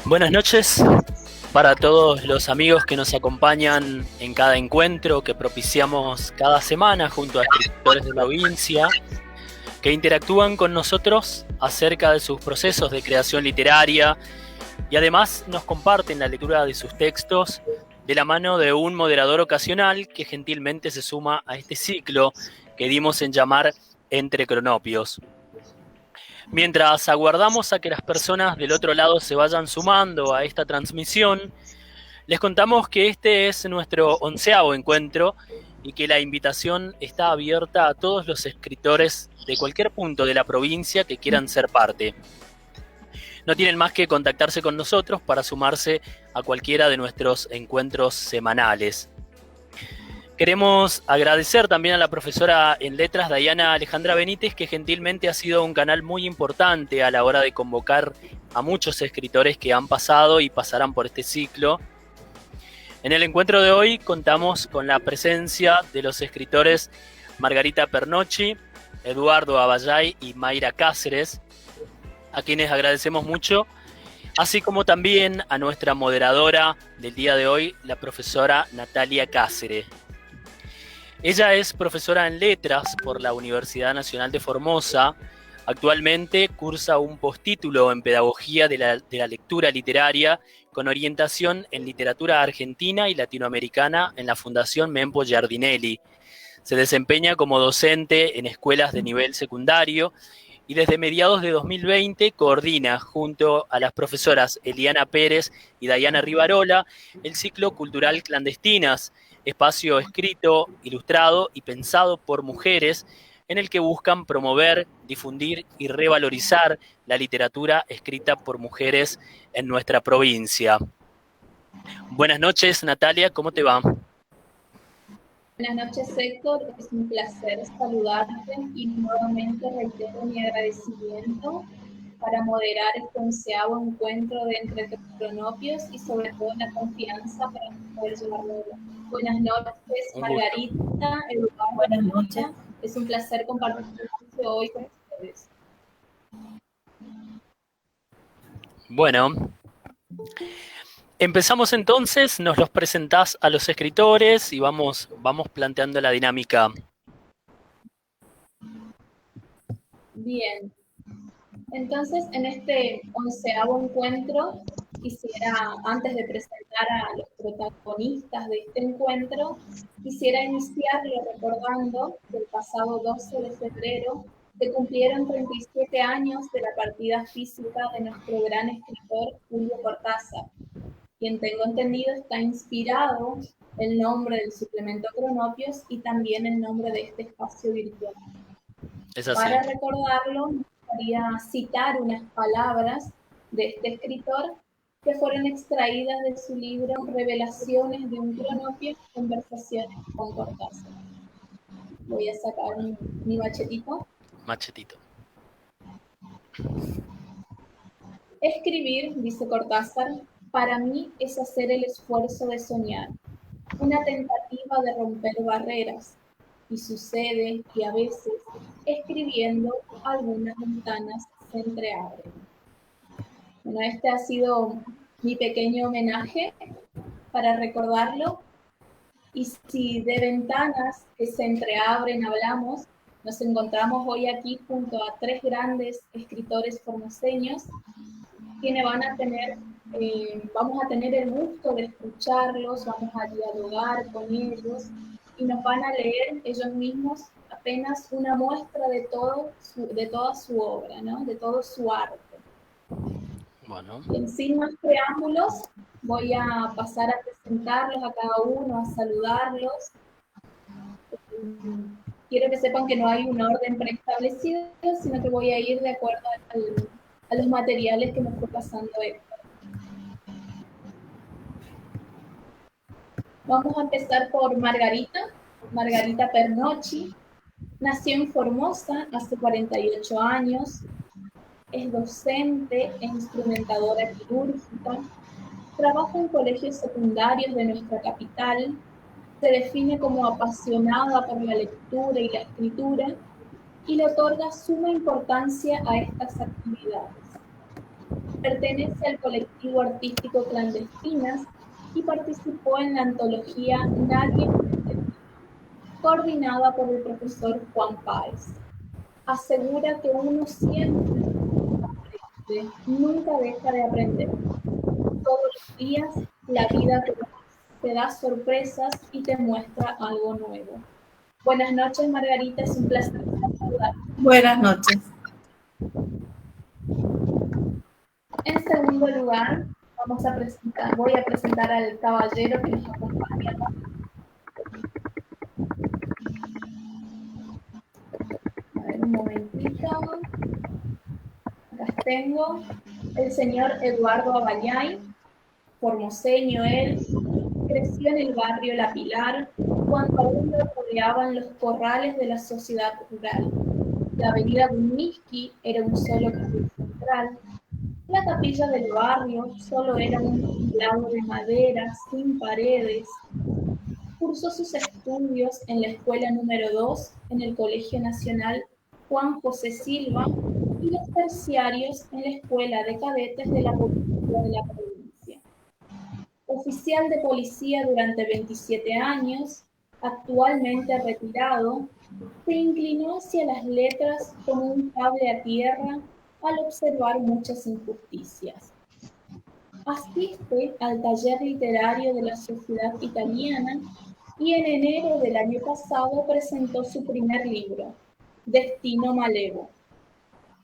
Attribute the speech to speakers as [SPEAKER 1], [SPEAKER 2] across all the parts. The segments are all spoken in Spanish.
[SPEAKER 1] Buenas noches para todos los amigos que nos acompañan en cada encuentro que propiciamos cada semana junto a escritores de la provincia que interactúan con nosotros acerca de sus procesos de creación literaria y además nos comparten la lectura de sus textos de la mano de un moderador ocasional que gentilmente se suma a este ciclo que dimos en llamar Entre Cronopios. Mientras aguardamos a que las personas del otro lado se vayan sumando a esta transmisión, les contamos que este es nuestro 11º encuentro y que la invitación está abierta a todos los escritores de cualquier punto de la provincia que quieran ser parte. No tienen más que contactarse con nosotros para sumarse a cualquiera de nuestros encuentros semanales. Queremos agradecer también a la profesora en letras, Dayana Alejandra Benítez, que gentilmente ha sido un canal muy importante a la hora de convocar a muchos escritores que han pasado y pasarán por este ciclo. En el encuentro de hoy contamos con la presencia de los escritores Margarita Pernocchi, Eduardo Abayay y Mayra Cáceres, a quienes agradecemos mucho, así como también a nuestra moderadora del día de hoy, la profesora Natalia Cáceres. Ella es profesora en letras por la Universidad Nacional de Formosa. Actualmente cursa un postítulo en Pedagogía de la Lectura Literaria con orientación en literatura argentina y latinoamericana en la Fundación Mempo Giardinelli. Se desempeña como docente en escuelas de nivel secundario y desde mediados de 2020 coordina junto a las profesoras Eliana Pérez y Dayana Rivarola el ciclo cultural Clandestinas, espacio escrito, ilustrado y pensado por mujeres en el que buscan promover, difundir y revalorizar la literatura escrita por mujeres en nuestra provincia. Buenas noches, Natalia, ¿cómo te va?
[SPEAKER 2] Buenas noches, Héctor. Es un placer saludarte y nuevamente reitero mi agradecimiento para moderar este 11º encuentro de Entre Cronopios y sobre todo la confianza para poder llevarlo. Buenas noches, Margarita, Eduardo. Buenas noches. Es un placer compartir hoy con ustedes.
[SPEAKER 1] Bueno, empezamos entonces, nos los presentás a los escritores y vamos planteando la dinámica.
[SPEAKER 2] Bien, entonces en este 11º encuentro quisiera, antes de presentar a los protagonistas de este encuentro, quisiera iniciarlo recordando que el pasado 12 de febrero se cumplieron 37 años de la partida física de nuestro gran escritor Julio Cortázar, quien tengo entendido está inspirado el nombre del suplemento Cronopios y también el nombre de este espacio virtual.
[SPEAKER 1] Es así.
[SPEAKER 2] Para recordarlo, me gustaría citar unas palabras de este escritor que fueron extraídas de su libro Revelaciones de un Cronopio, Conversaciones con Cortázar. Voy a sacar mi machetito.
[SPEAKER 1] Machetito.
[SPEAKER 2] Escribir, dice Cortázar, para mí es hacer el esfuerzo de soñar, una tentativa de romper barreras, y sucede que a veces, escribiendo, algunas ventanas se entreabren. Bueno, este ha sido mi pequeño homenaje para recordarlo. Y si de ventanas que se entreabren hablamos, nos encontramos hoy aquí junto a 3 grandes escritores formoseños, quienes vamos a tener el gusto de escucharlos, vamos a dialogar con ellos y nos van a leer ellos mismos apenas una muestra de toda su obra, ¿no? De todo su arte.
[SPEAKER 1] Bueno.
[SPEAKER 2] Bien, sin más preámbulos, voy a pasar a presentarlos a cada uno, a saludarlos. Quiero que sepan que no hay un orden preestablecido, sino que voy a ir de acuerdo a los materiales que me fue pasando Héctor. Vamos a empezar por Margarita Pernocchi. Nació en Formosa hace 48 años. Es docente e instrumentadora quirúrgica. Trabaja en colegios secundarios de nuestra capital. Se define como apasionada por la lectura y la escritura y le otorga suma importancia a estas actividades. Pertenece al colectivo artístico Clandestinas y participó en la antología Nadie, coordinada por el profesor Juan Páez. Asegura que uno siempre aprende, nunca deja de aprender. Todos los días la vida te da sorpresas y te muestra algo nuevo. Buenas noches, Margarita, es un placer saludarte.
[SPEAKER 3] Buenas noches.
[SPEAKER 2] En segundo lugar, voy a presentar al caballero que nos acompaña. A ver, un momentito. Acá tengo el señor Eduardo Aballay, formoseño él, creció en el barrio La Pilar, cuando aún lo rodeaban los corrales de la sociedad rural. La avenida Dunmiski era un solo carril central. La capilla del barrio solo era un tinglado de madera sin paredes. Cursó sus estudios en la escuela número 2 en el Colegio Nacional Juan José Silva y los terciarios en la Escuela de Cadetes de la Policía de la provincia. Oficial de policía durante 27 años, actualmente retirado, se inclinó hacia las letras como un cable a tierra al observar muchas injusticias. Asiste al taller literario de la Sociedad Italiana y en enero del año pasado presentó su primer libro, Destino Malevo.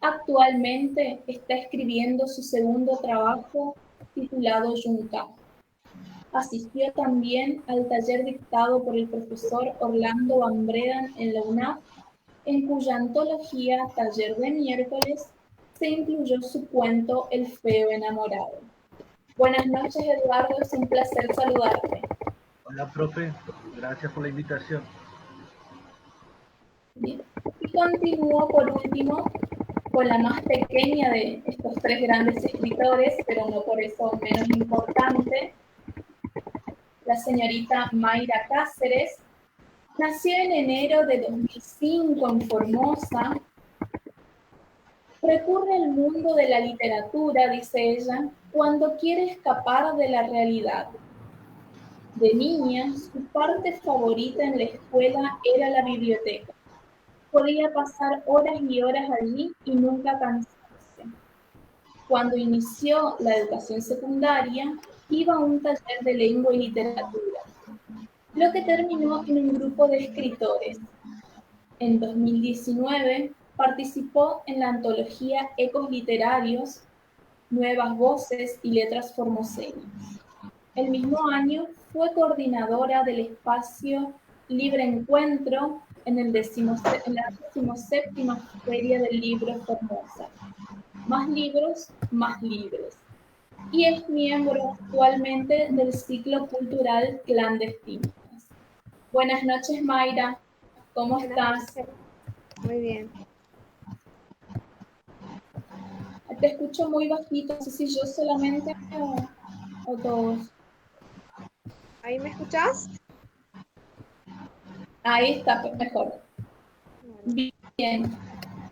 [SPEAKER 2] Actualmente está escribiendo su segundo trabajo titulado Yunca. Asistió también al taller dictado por el profesor Orlando Van Bredan en la UNAF, en cuya antología Taller de Miércoles se incluyó su cuento El feo enamorado. Buenas noches, Eduardo, es un placer saludarte.
[SPEAKER 4] Hola, profe, gracias por la invitación.
[SPEAKER 2] Bien. Y continúo por último con la más pequeña de estos tres grandes escritores, pero no por eso menos importante, la señorita Mayra Cáceres. Nació en enero de 2005 en Formosa. Recurre al mundo de la literatura, dice ella, cuando quiere escapar de la realidad. De niña, su parte favorita en la escuela era la biblioteca. Podía pasar horas y horas allí y nunca cansarse. Cuando inició la educación secundaria, iba a un taller de lengua y literatura, lo que terminó en un grupo de escritores. En 2019 participó en la antología Ecos Literarios, Nuevas Voces y Letras Formoseñas. El mismo año fue coordinadora del espacio Libre Encuentro en la 17ª Feria del Libro Formosa. Más libros, más libres. Y es miembro actualmente del ciclo cultural Clandestinas. Buenas noches, Mayra. ¿Cómo estás?
[SPEAKER 5] Muy bien.
[SPEAKER 2] Te escucho muy bajito, no sé si yo solamente o todos.
[SPEAKER 5] ¿Ahí me escuchás?
[SPEAKER 2] Ahí está, mejor. Bien.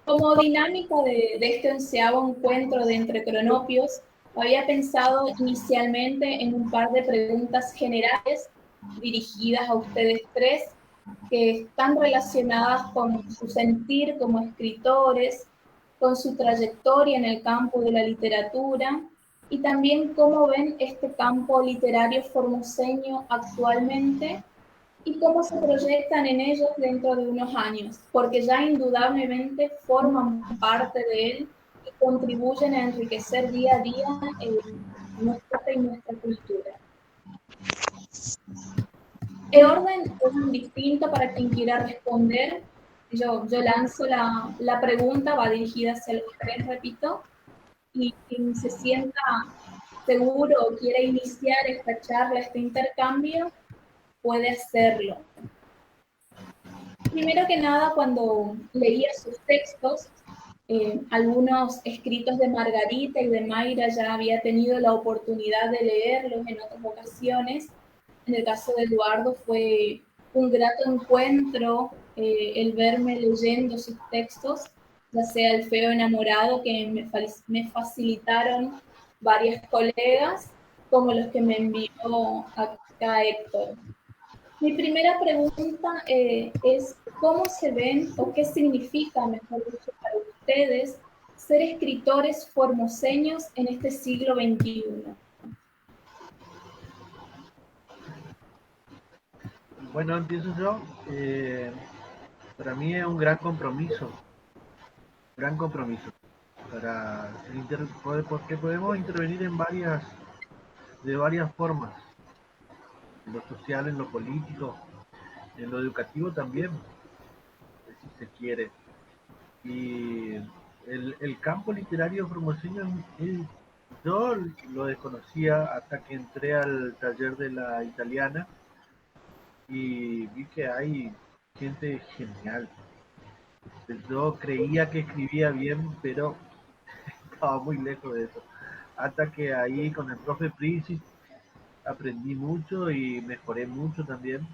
[SPEAKER 2] Como dinámica de este 11º encuentro de Entre Cronopios, había pensado inicialmente en un par de preguntas generales dirigidas a ustedes tres, que están relacionadas con su sentir como escritores, con su trayectoria en el campo de la literatura y también cómo ven este campo literario formoseño actualmente y cómo se proyectan en ellos dentro de unos años, porque ya indudablemente forman parte de él y contribuyen a enriquecer día a día nuestra cultura. El orden es distinto para quien quiera responder. Yo lanzo la pregunta, va dirigida hacia los tres, repito, y quien se sienta seguro o quiera iniciar esta charla, este intercambio, puede hacerlo. Primero que nada, cuando leía sus textos, algunos escritos de Margarita y de Mayra ya había tenido la oportunidad de leerlos en otras ocasiones. En el caso de Eduardo fue un grato encuentro el verme leyendo sus textos, ya sea El feo enamorado, que me facilitaron varias colegas, como los que me envió acá Héctor. Mi primera pregunta es, ¿cómo se ven o qué significa, mejor dicho, para ustedes ser escritores formoseños en este siglo XXI?
[SPEAKER 4] Bueno, empiezo yo. Para mí es un gran compromiso para porque podemos intervenir de varias formas, en lo social, en lo político, en lo educativo también, si se quiere. Y el campo literario formoseño, yo lo desconocía hasta que entré al taller de la italiana y vi que hay gente genial. Yo creía que escribía bien, pero estaba muy lejos de eso. Hasta que ahí con el profe Prince aprendí mucho y mejoré mucho también.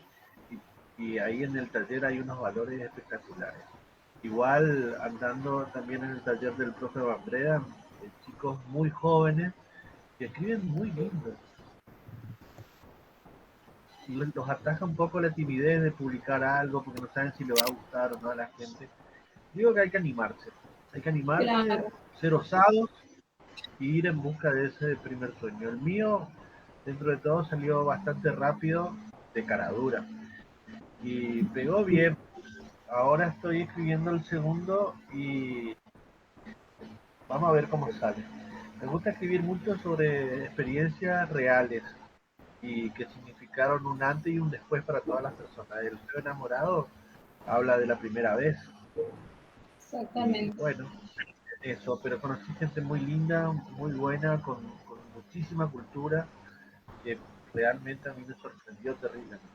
[SPEAKER 4] Y ahí en el taller hay unos valores espectaculares. Igual andando también en el taller del profe Bambreda, chicos muy jóvenes que escriben muy lindo. Los ataja un poco la timidez de publicar algo porque no saben si le va a gustar o no a la gente. Digo que hay que animarse,
[SPEAKER 2] Claro.
[SPEAKER 4] ser osados y ir en busca de ese primer sueño. El mío, dentro de todo, salió bastante rápido, de cara dura, y pegó bien. Ahora estoy escribiendo el segundo y vamos a ver cómo sale. Me gusta escribir mucho sobre experiencias reales y que significaron un antes y un después para todas las personas. El feo enamorado habla de la primera vez. Y
[SPEAKER 2] Exactamente.
[SPEAKER 4] bueno, eso, pero conocí gente muy linda, muy buena, con muchísima cultura, que realmente a mí me sorprendió terriblemente.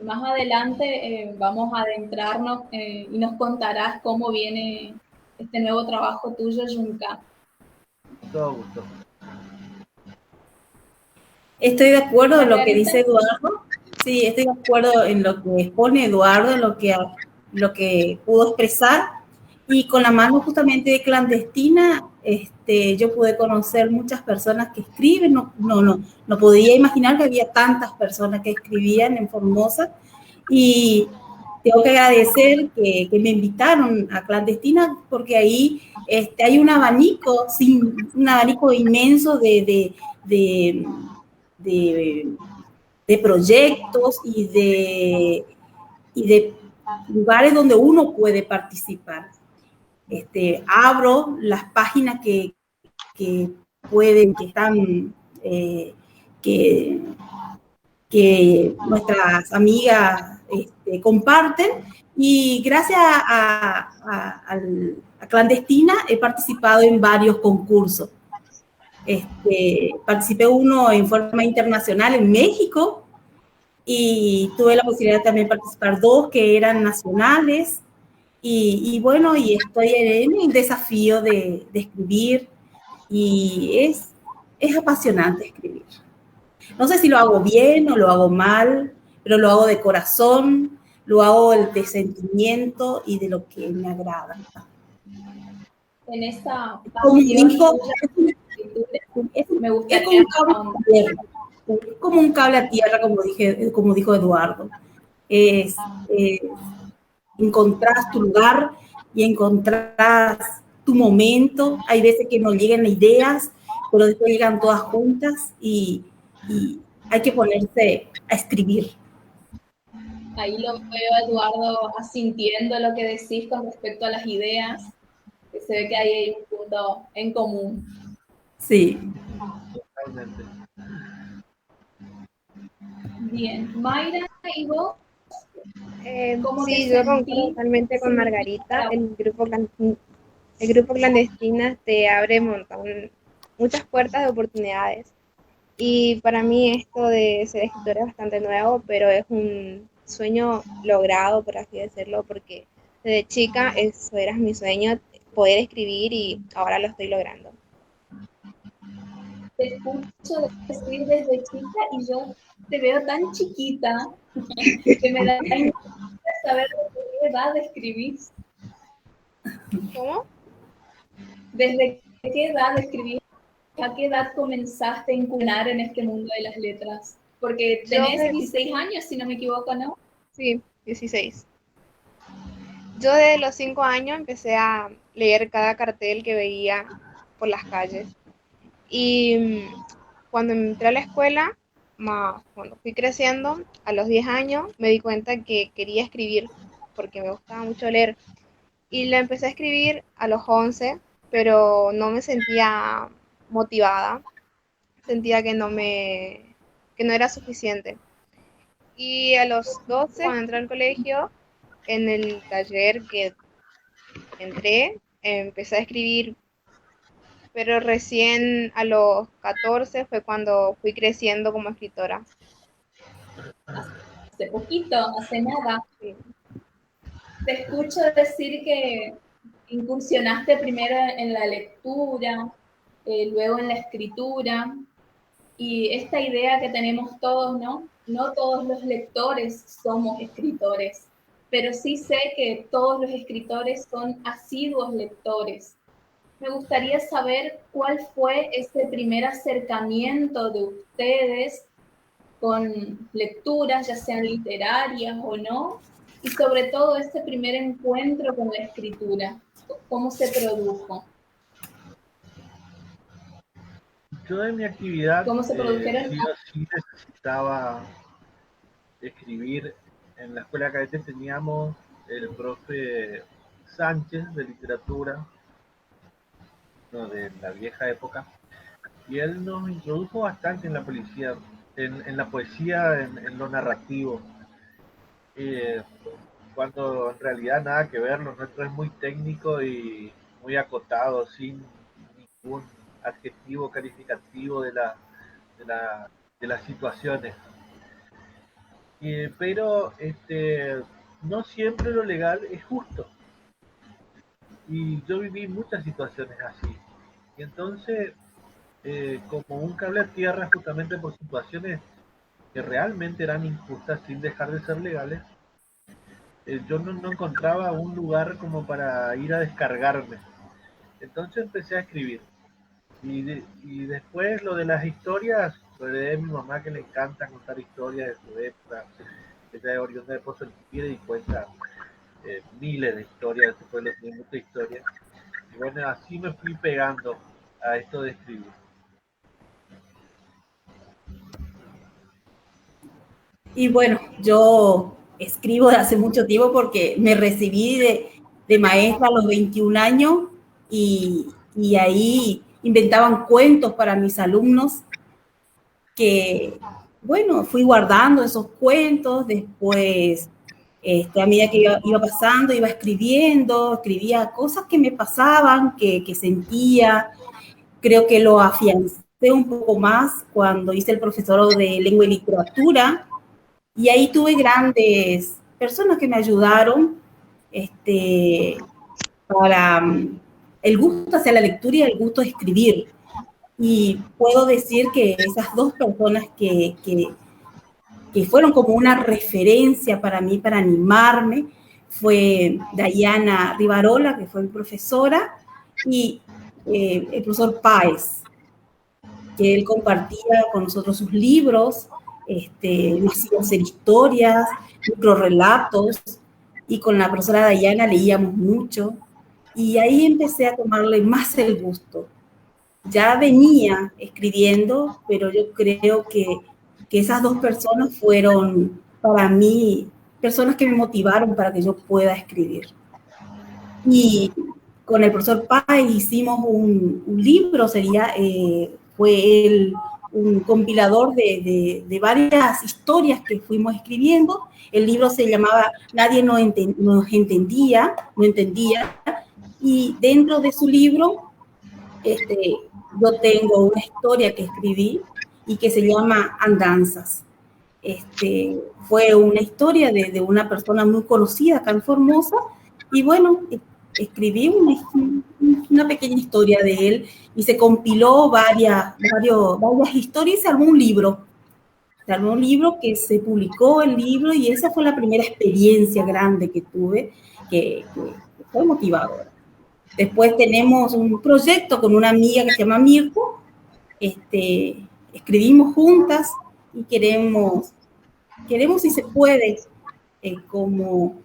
[SPEAKER 2] Más adelante vamos a adentrarnos y nos contarás cómo viene este nuevo trabajo tuyo, Junka.
[SPEAKER 4] Todo gusto.
[SPEAKER 3] Estoy de acuerdo en lo que
[SPEAKER 2] Margarita.
[SPEAKER 3] dice Eduardo. Sí, estoy de acuerdo en lo que expone Eduardo, en lo que pudo expresar. Y con la mano justamente de Clandestina, yo pude conocer muchas personas que escriben. No podía imaginar que había tantas personas que escribían en Formosa. Y tengo que agradecer que me invitaron a Clandestina porque ahí hay un abanico inmenso de proyectos y de lugares donde uno puede participar. Abro las páginas que están, que nuestras amigas comparten, y gracias a Clandestina he participado en varios concursos. Participé uno en forma internacional en México y tuve la posibilidad también de participar dos que eran nacionales y bueno, y estoy en el desafío de escribir y es apasionante escribir. No sé si lo hago bien o lo hago mal, pero lo hago de corazón, lo hago de sentimiento y de lo que me agrada.
[SPEAKER 2] En esa
[SPEAKER 3] Como
[SPEAKER 2] pasión
[SPEAKER 3] dijo,
[SPEAKER 2] me gustaría
[SPEAKER 3] es como un cable a tierra, como dijo Eduardo. Encontrás tu lugar y encontrás tu momento. Hay veces que no llegan ideas, pero después llegan todas juntas y hay que ponerse a escribir.
[SPEAKER 2] Ahí lo veo, Eduardo, asintiendo lo que decís con respecto a las ideas, que se ve que ahí hay un punto en común.
[SPEAKER 3] Sí.
[SPEAKER 4] Totalmente.
[SPEAKER 2] Bien, Mayra, ¿y vos?
[SPEAKER 5] Sí, yo concuerdo totalmente con Margarita. El grupo Clandestina te abre muchas puertas de oportunidades. Y para mí esto de ser escritora es bastante nuevo, pero es un sueño logrado, por así decirlo, porque desde chica eso era mi sueño, poder escribir, y ahora lo estoy logrando.
[SPEAKER 2] Te escucho decir desde chica y yo te veo tan chiquita que me da saber de qué edad escribís.
[SPEAKER 5] ¿Cómo?
[SPEAKER 2] ¿Desde qué edad escribiste? ¿A qué edad comenzaste a incursionar en este mundo de las letras? Porque tenés 16 años, si no me equivoco, ¿no?
[SPEAKER 5] Sí, 16. Yo desde los 5 años empecé a leer cada cartel que veía por las calles. Y cuando entré a la escuela, cuando fui creciendo, a los 10 años me di cuenta que quería escribir porque me gustaba mucho leer. Y la empecé a escribir a los 11, pero no me sentía motivada, sentía que no era suficiente. Y a los 12, cuando entré al colegio, en el taller que entré, empecé a escribir, pero recién a los 14 fue cuando fui creciendo como escritora.
[SPEAKER 2] Hace poquito, hace nada.
[SPEAKER 5] Sí.
[SPEAKER 2] Te escucho decir que incursionaste primero en la lectura, luego en la escritura, y esta idea que tenemos todos, ¿no? No todos los lectores somos escritores, pero sí sé que todos los escritores son asiduos lectores. Me gustaría saber cuál fue ese primer acercamiento de ustedes con lecturas, ya sean literarias o no, y sobre todo ese primer encuentro con la escritura, cómo se produjo.
[SPEAKER 4] Yo de mi actividad
[SPEAKER 2] ¿Cómo se produjeron?
[SPEAKER 4] sí o sí necesitaba escribir. En la escuela cadete teníamos el profe Sánchez de literatura, no, de la vieja época, y él nos introdujo bastante en la poesía, en la poesía, en lo narrativo, eh, cuando en realidad nada que ver, lo nuestro es muy técnico y muy acotado, sin ningún adjetivo calificativo de, la, de las situaciones. Pero no siempre lo legal es justo. Y yo viví muchas situaciones así. Y entonces, como un cable a tierra, justamente por situaciones que realmente eran injustas sin dejar de ser legales, yo no encontraba un lugar como para ir a descargarme. Entonces empecé a escribir. Y después lo de las historias, lo heredé de mi mamá, que le encanta contar historias de su época. Ella es oriunda de Pozo Liquide y cuenta miles de historias, ese pueblo tiene mucha historia. Y bueno, así me fui pegando a esto de escribir.
[SPEAKER 3] Y bueno, yo escribo de hace mucho tiempo porque me recibí de maestra a los 21 años y ahí inventaban cuentos para mis alumnos que, bueno, fui guardando esos cuentos, después, a medida que iba pasando, iba escribiendo, escribía cosas que me pasaban, que sentía, creo que lo afiancé un poco más cuando hice el profesorado de lengua y literatura, y ahí tuve grandes personas que me ayudaron para el gusto hacia la lectura y el gusto de escribir. Y puedo decir que esas dos personas que fueron como una referencia para mí, para animarme, fue Dayana Rivarola, que fue mi profesora, y el profesor Páez, que él compartía con nosotros sus libros, nos hacía hacer historias, microrelatos, y con la profesora Dayana leíamos mucho, y ahí empecé a tomarle más el gusto. Ya venía escribiendo, pero yo creo que esas dos personas fueron para mí personas que me motivaron para que yo pueda escribir. Y con el profesor Páez hicimos un libro, fue un compilador de varias historias que fuimos escribiendo. El libro se llamaba Nadie nos entendía, no entendía, y dentro de su libro yo tengo una historia que escribí y que se llama Andanzas. Fue una historia de una persona muy conocida acá en Formosa, y bueno, escribí una pequeña historia de él y se compiló varias historias y se armó un libro. Se armó un libro que se publicó el libro y esa fue la primera experiencia grande que tuve que fue motivadora. Después tenemos un proyecto con una amiga que se llama Mirko. Escribimos juntas y queremos si se puede, como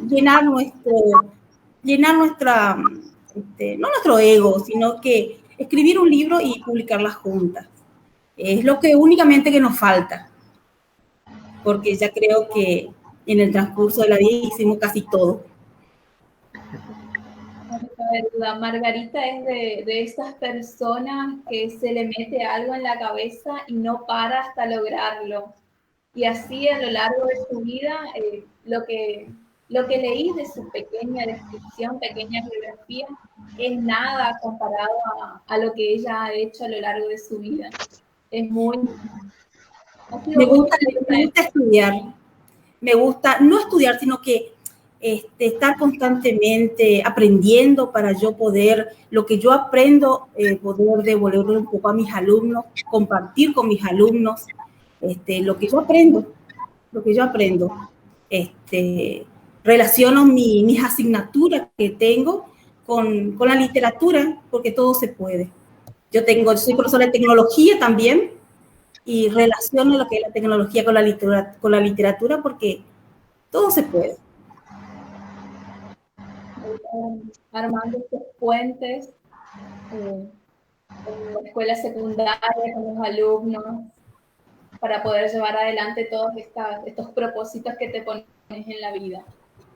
[SPEAKER 3] llenar nuestra, no nuestro ego, sino que escribir un libro y publicarlas juntas. Es lo que únicamente que nos falta, porque ya creo que en el transcurso de la vida hicimos casi todo.
[SPEAKER 2] Margarita es de esas personas que se le mete algo en la cabeza y no para hasta lograrlo. Y así a lo largo de su vida, lo que leí de su pequeña descripción, pequeña biografía, es nada comparado a lo que ella ha hecho a lo largo de su vida. Es muy...
[SPEAKER 3] Me gusta estudiar. Me gusta no estudiar, sino que estar constantemente aprendiendo para yo poder, lo que yo aprendo, poder devolverlo un poco a mis alumnos, compartir con mis alumnos lo que yo aprendo. Relaciono mis asignaturas que tengo con la literatura, porque todo se puede. Soy profesora de tecnología también, y relaciono lo que es la tecnología con la literatura porque todo se puede.
[SPEAKER 2] Armando estos puentes en la escuela secundaria con los alumnos para poder llevar adelante todos estos propósitos que te pones en la vida.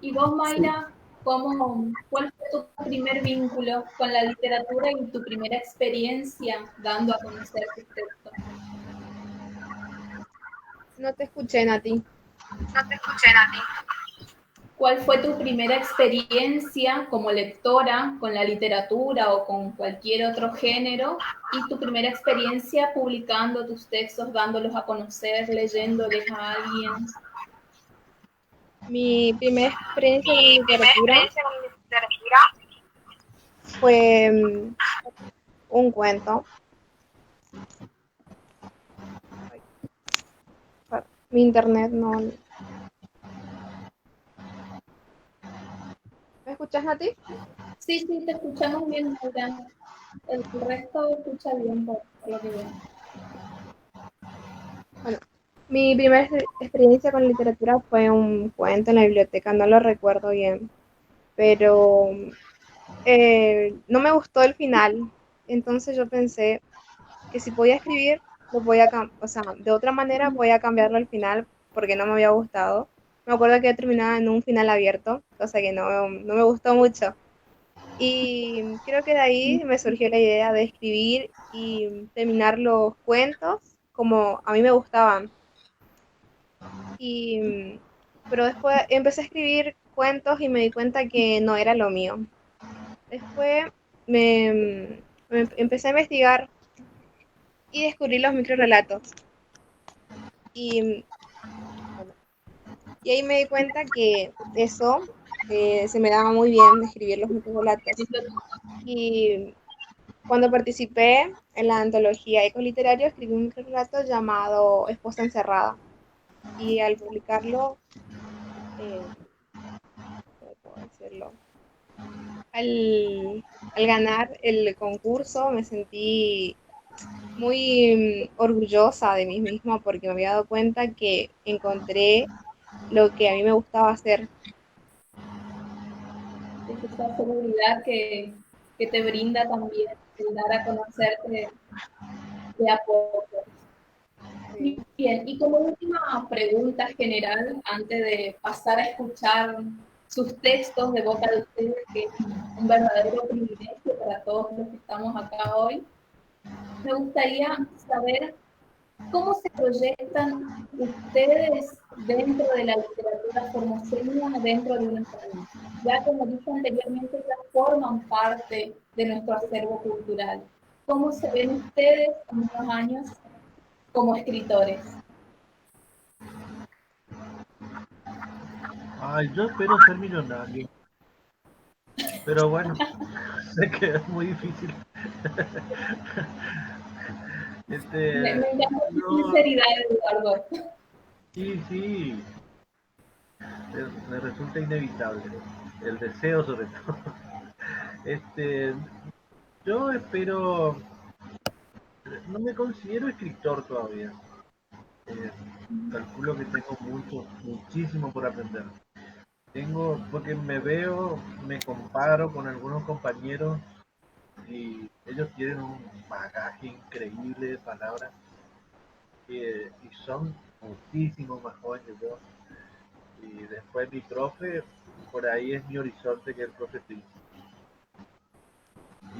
[SPEAKER 2] Y vos, Mayra, ¿cuál fue tu primer vínculo con la literatura y tu primera experiencia dando a conocer tus textos?
[SPEAKER 5] No te escuché, Nati.
[SPEAKER 2] ¿Cuál fue tu primera experiencia como lectora con la literatura o con cualquier otro género? Y tu primera experiencia publicando tus textos, dándolos a conocer, leyéndoles a alguien.
[SPEAKER 5] Mi primera experiencia con literatura fue un cuento. Mi internet no... ¿Me escuchas, Nati?
[SPEAKER 2] Sí, te escuchamos bien, Mayra. El resto escucha bien por lo que veo.
[SPEAKER 5] Bueno, mi primera experiencia con literatura fue un cuento en la biblioteca, no lo recuerdo bien, pero no me gustó el final, entonces yo pensé que si podía escribir, de otra manera voy a cambiarlo al final porque no me había gustado. Me acuerdo que terminaba en un final abierto, cosa que no me gustó mucho. Y creo que de ahí me surgió la idea de escribir y terminar los cuentos como a mí me gustaban. Pero después empecé a escribir cuentos y me di cuenta que no era lo mío. Después me empecé a investigar y descubrí los microrelatos. Y ahí me di cuenta que eso se me daba muy bien escribir los microrelatos. Y cuando participé en la antología Ecoliterario, escribí un microrelato llamado Esposa Encerrada. Y al publicarlo, ¿cómo puedo decirlo? Al ganar el concurso me sentí muy orgullosa de mí misma porque me había dado cuenta que encontré lo que a mí me gustaba hacer.
[SPEAKER 2] Esa seguridad que te brinda también el dar a conocerte de a poco. Bien, y como última pregunta general, antes de pasar a escuchar sus textos de boca de ustedes, que es un verdadero privilegio para todos los que estamos acá hoy, me gustaría saber cómo se proyectan ustedes dentro de la literatura formoseña, dentro de una familia. Ya como dije anteriormente, ya forman parte de nuestro acervo cultural. ¿Cómo se ven ustedes en unos años como escritores?
[SPEAKER 4] Yo espero ser millonario. Pero bueno, sé que es muy difícil.
[SPEAKER 2] Me llama tu sinceridad, Eduardo.
[SPEAKER 4] Sí. me resulta inevitable, el deseo sobre todo. Yo espero, no me considero escritor todavía. Calculo que tengo muchísimo por aprender. Porque me comparo con algunos compañeros y ellos tienen un bagaje increíble de palabras y son muchísimo más jóvenes que yo. Y después mi profe, por ahí es mi horizonte, que es el profe Pi.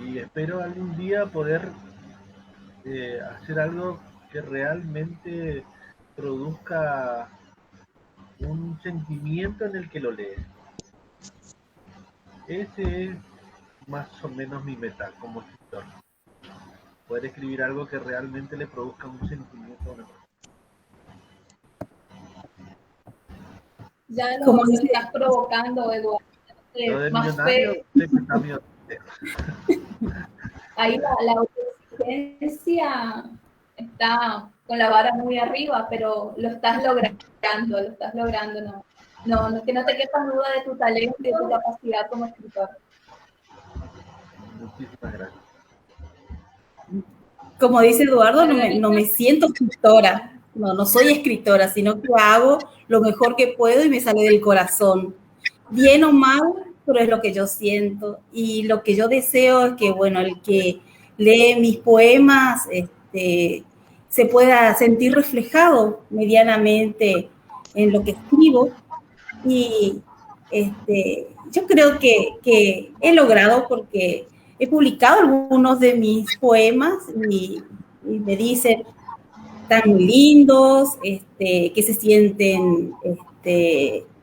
[SPEAKER 4] Y espero algún día poder hacer algo que realmente produzca un sentimiento en el que lo lees. Ese es más o menos mi meta como escritor. Poder escribir algo que realmente le produzca un sentimiento a una persona.
[SPEAKER 2] Ya lo estás provocando, Eduardo.
[SPEAKER 4] Lo de
[SPEAKER 2] Más
[SPEAKER 4] millonario,
[SPEAKER 2] fe. Ahí la autoexigencia está con la vara muy arriba, pero lo estás logrando, no, que no te quepa duda de tu talento y de tu capacidad como escritor.
[SPEAKER 4] Muchísimas gracias.
[SPEAKER 3] Como dice Eduardo, no me siento escritora, no soy escritora, sino que hago lo mejor que puedo y me sale del corazón. Bien o mal, pero es lo que yo siento. Y lo que yo deseo es que, bueno, el que lee mis poemas se pueda sentir reflejado medianamente en lo que escribo. Y yo creo que he logrado, porque he publicado algunos de mis poemas y me dicen tan lindos, que se sienten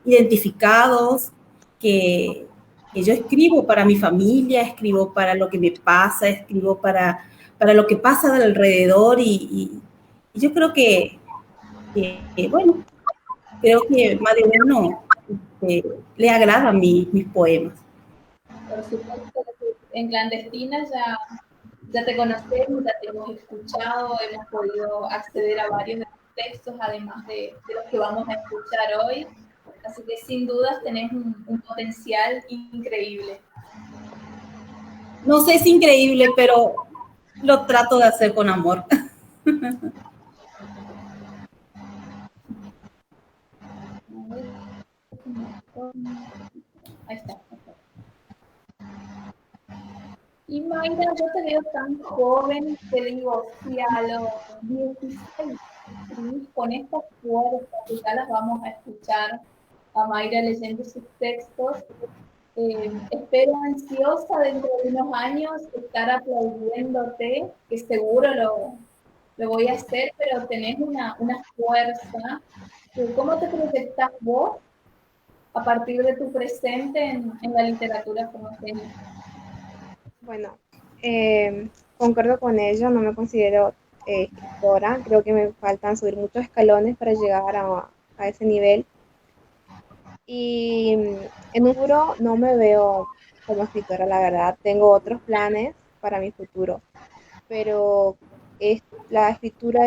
[SPEAKER 3] identificados, que yo escribo para mi familia, escribo para lo que me pasa, escribo para lo que pasa de alrededor y yo creo que, bueno, creo que más de uno le agradan mis poemas.
[SPEAKER 2] Por supuesto, en Clandestina ya te conocemos, ya te hemos escuchado, hemos podido acceder a varios de tus textos, además de los que vamos a escuchar hoy. Así que sin dudas tenés un potencial increíble.
[SPEAKER 3] No sé si increíble, pero lo trato de hacer con amor.
[SPEAKER 2] Ahí está. Y Mayra, yo te veo tan joven, te digo, si a los 16 con esta fuerza que ya las vamos a escuchar a Mayra leyendo sus textos, espero ansiosa dentro de unos años estar aplaudiéndote, que seguro lo voy a hacer, pero tenés una fuerza. ¿Cómo te proyectas vos a partir de tu presente en la literatura formoseña?
[SPEAKER 5] Bueno, concuerdo con ello, no me considero escritora, creo que me faltan subir muchos escalones para llegar a ese nivel. Y en un futuro no me veo como escritora, la verdad, tengo otros planes para mi futuro, pero la escritura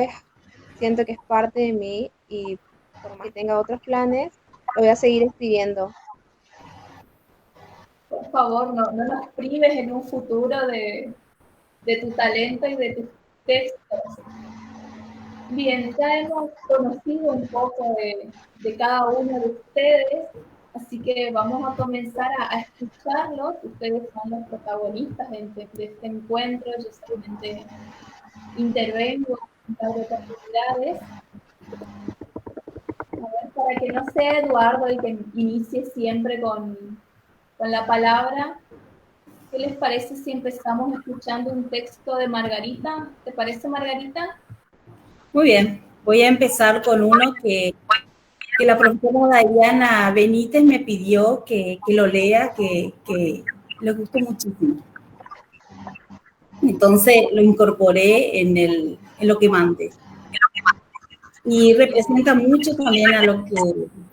[SPEAKER 5] siento que es parte de mí y por más que tenga otros planes, lo voy a seguir escribiendo.
[SPEAKER 2] Por favor, no nos prives en un futuro de tu talento y de tus textos. Bien, ya hemos conocido un poco de cada uno de ustedes, así que vamos a comenzar a escucharlos. Ustedes son los protagonistas de este encuentro. Yo solamente intervengo en un par de oportunidades. A ver, para que no sea Eduardo el que inicie siempre con la palabra, ¿qué les parece si empezamos escuchando un texto de Margarita? ¿Te parece, Margarita?
[SPEAKER 3] Muy bien, voy a empezar con uno que la profesora Diana Benítez me pidió que lo lea, que le gustó muchísimo. Entonces lo incorporé en lo que mandé. Y representa mucho también a lo que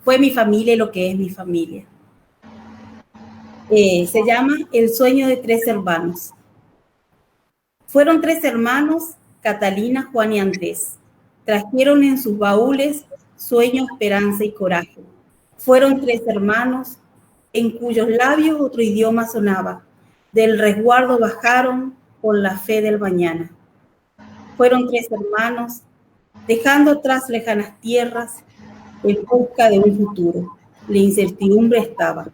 [SPEAKER 3] fue mi familia y lo que es mi familia. Se llama El sueño de 3 hermanos. Fueron 3 hermanos, Catalina, Juan y Andrés. Trajeron en sus baúles sueño, esperanza y coraje. Fueron 3 hermanos, en cuyos labios otro idioma sonaba. Del resguardo bajaron con la fe del mañana. Fueron 3 hermanos, dejando atrás lejanas tierras, en busca de un futuro. La incertidumbre estaba,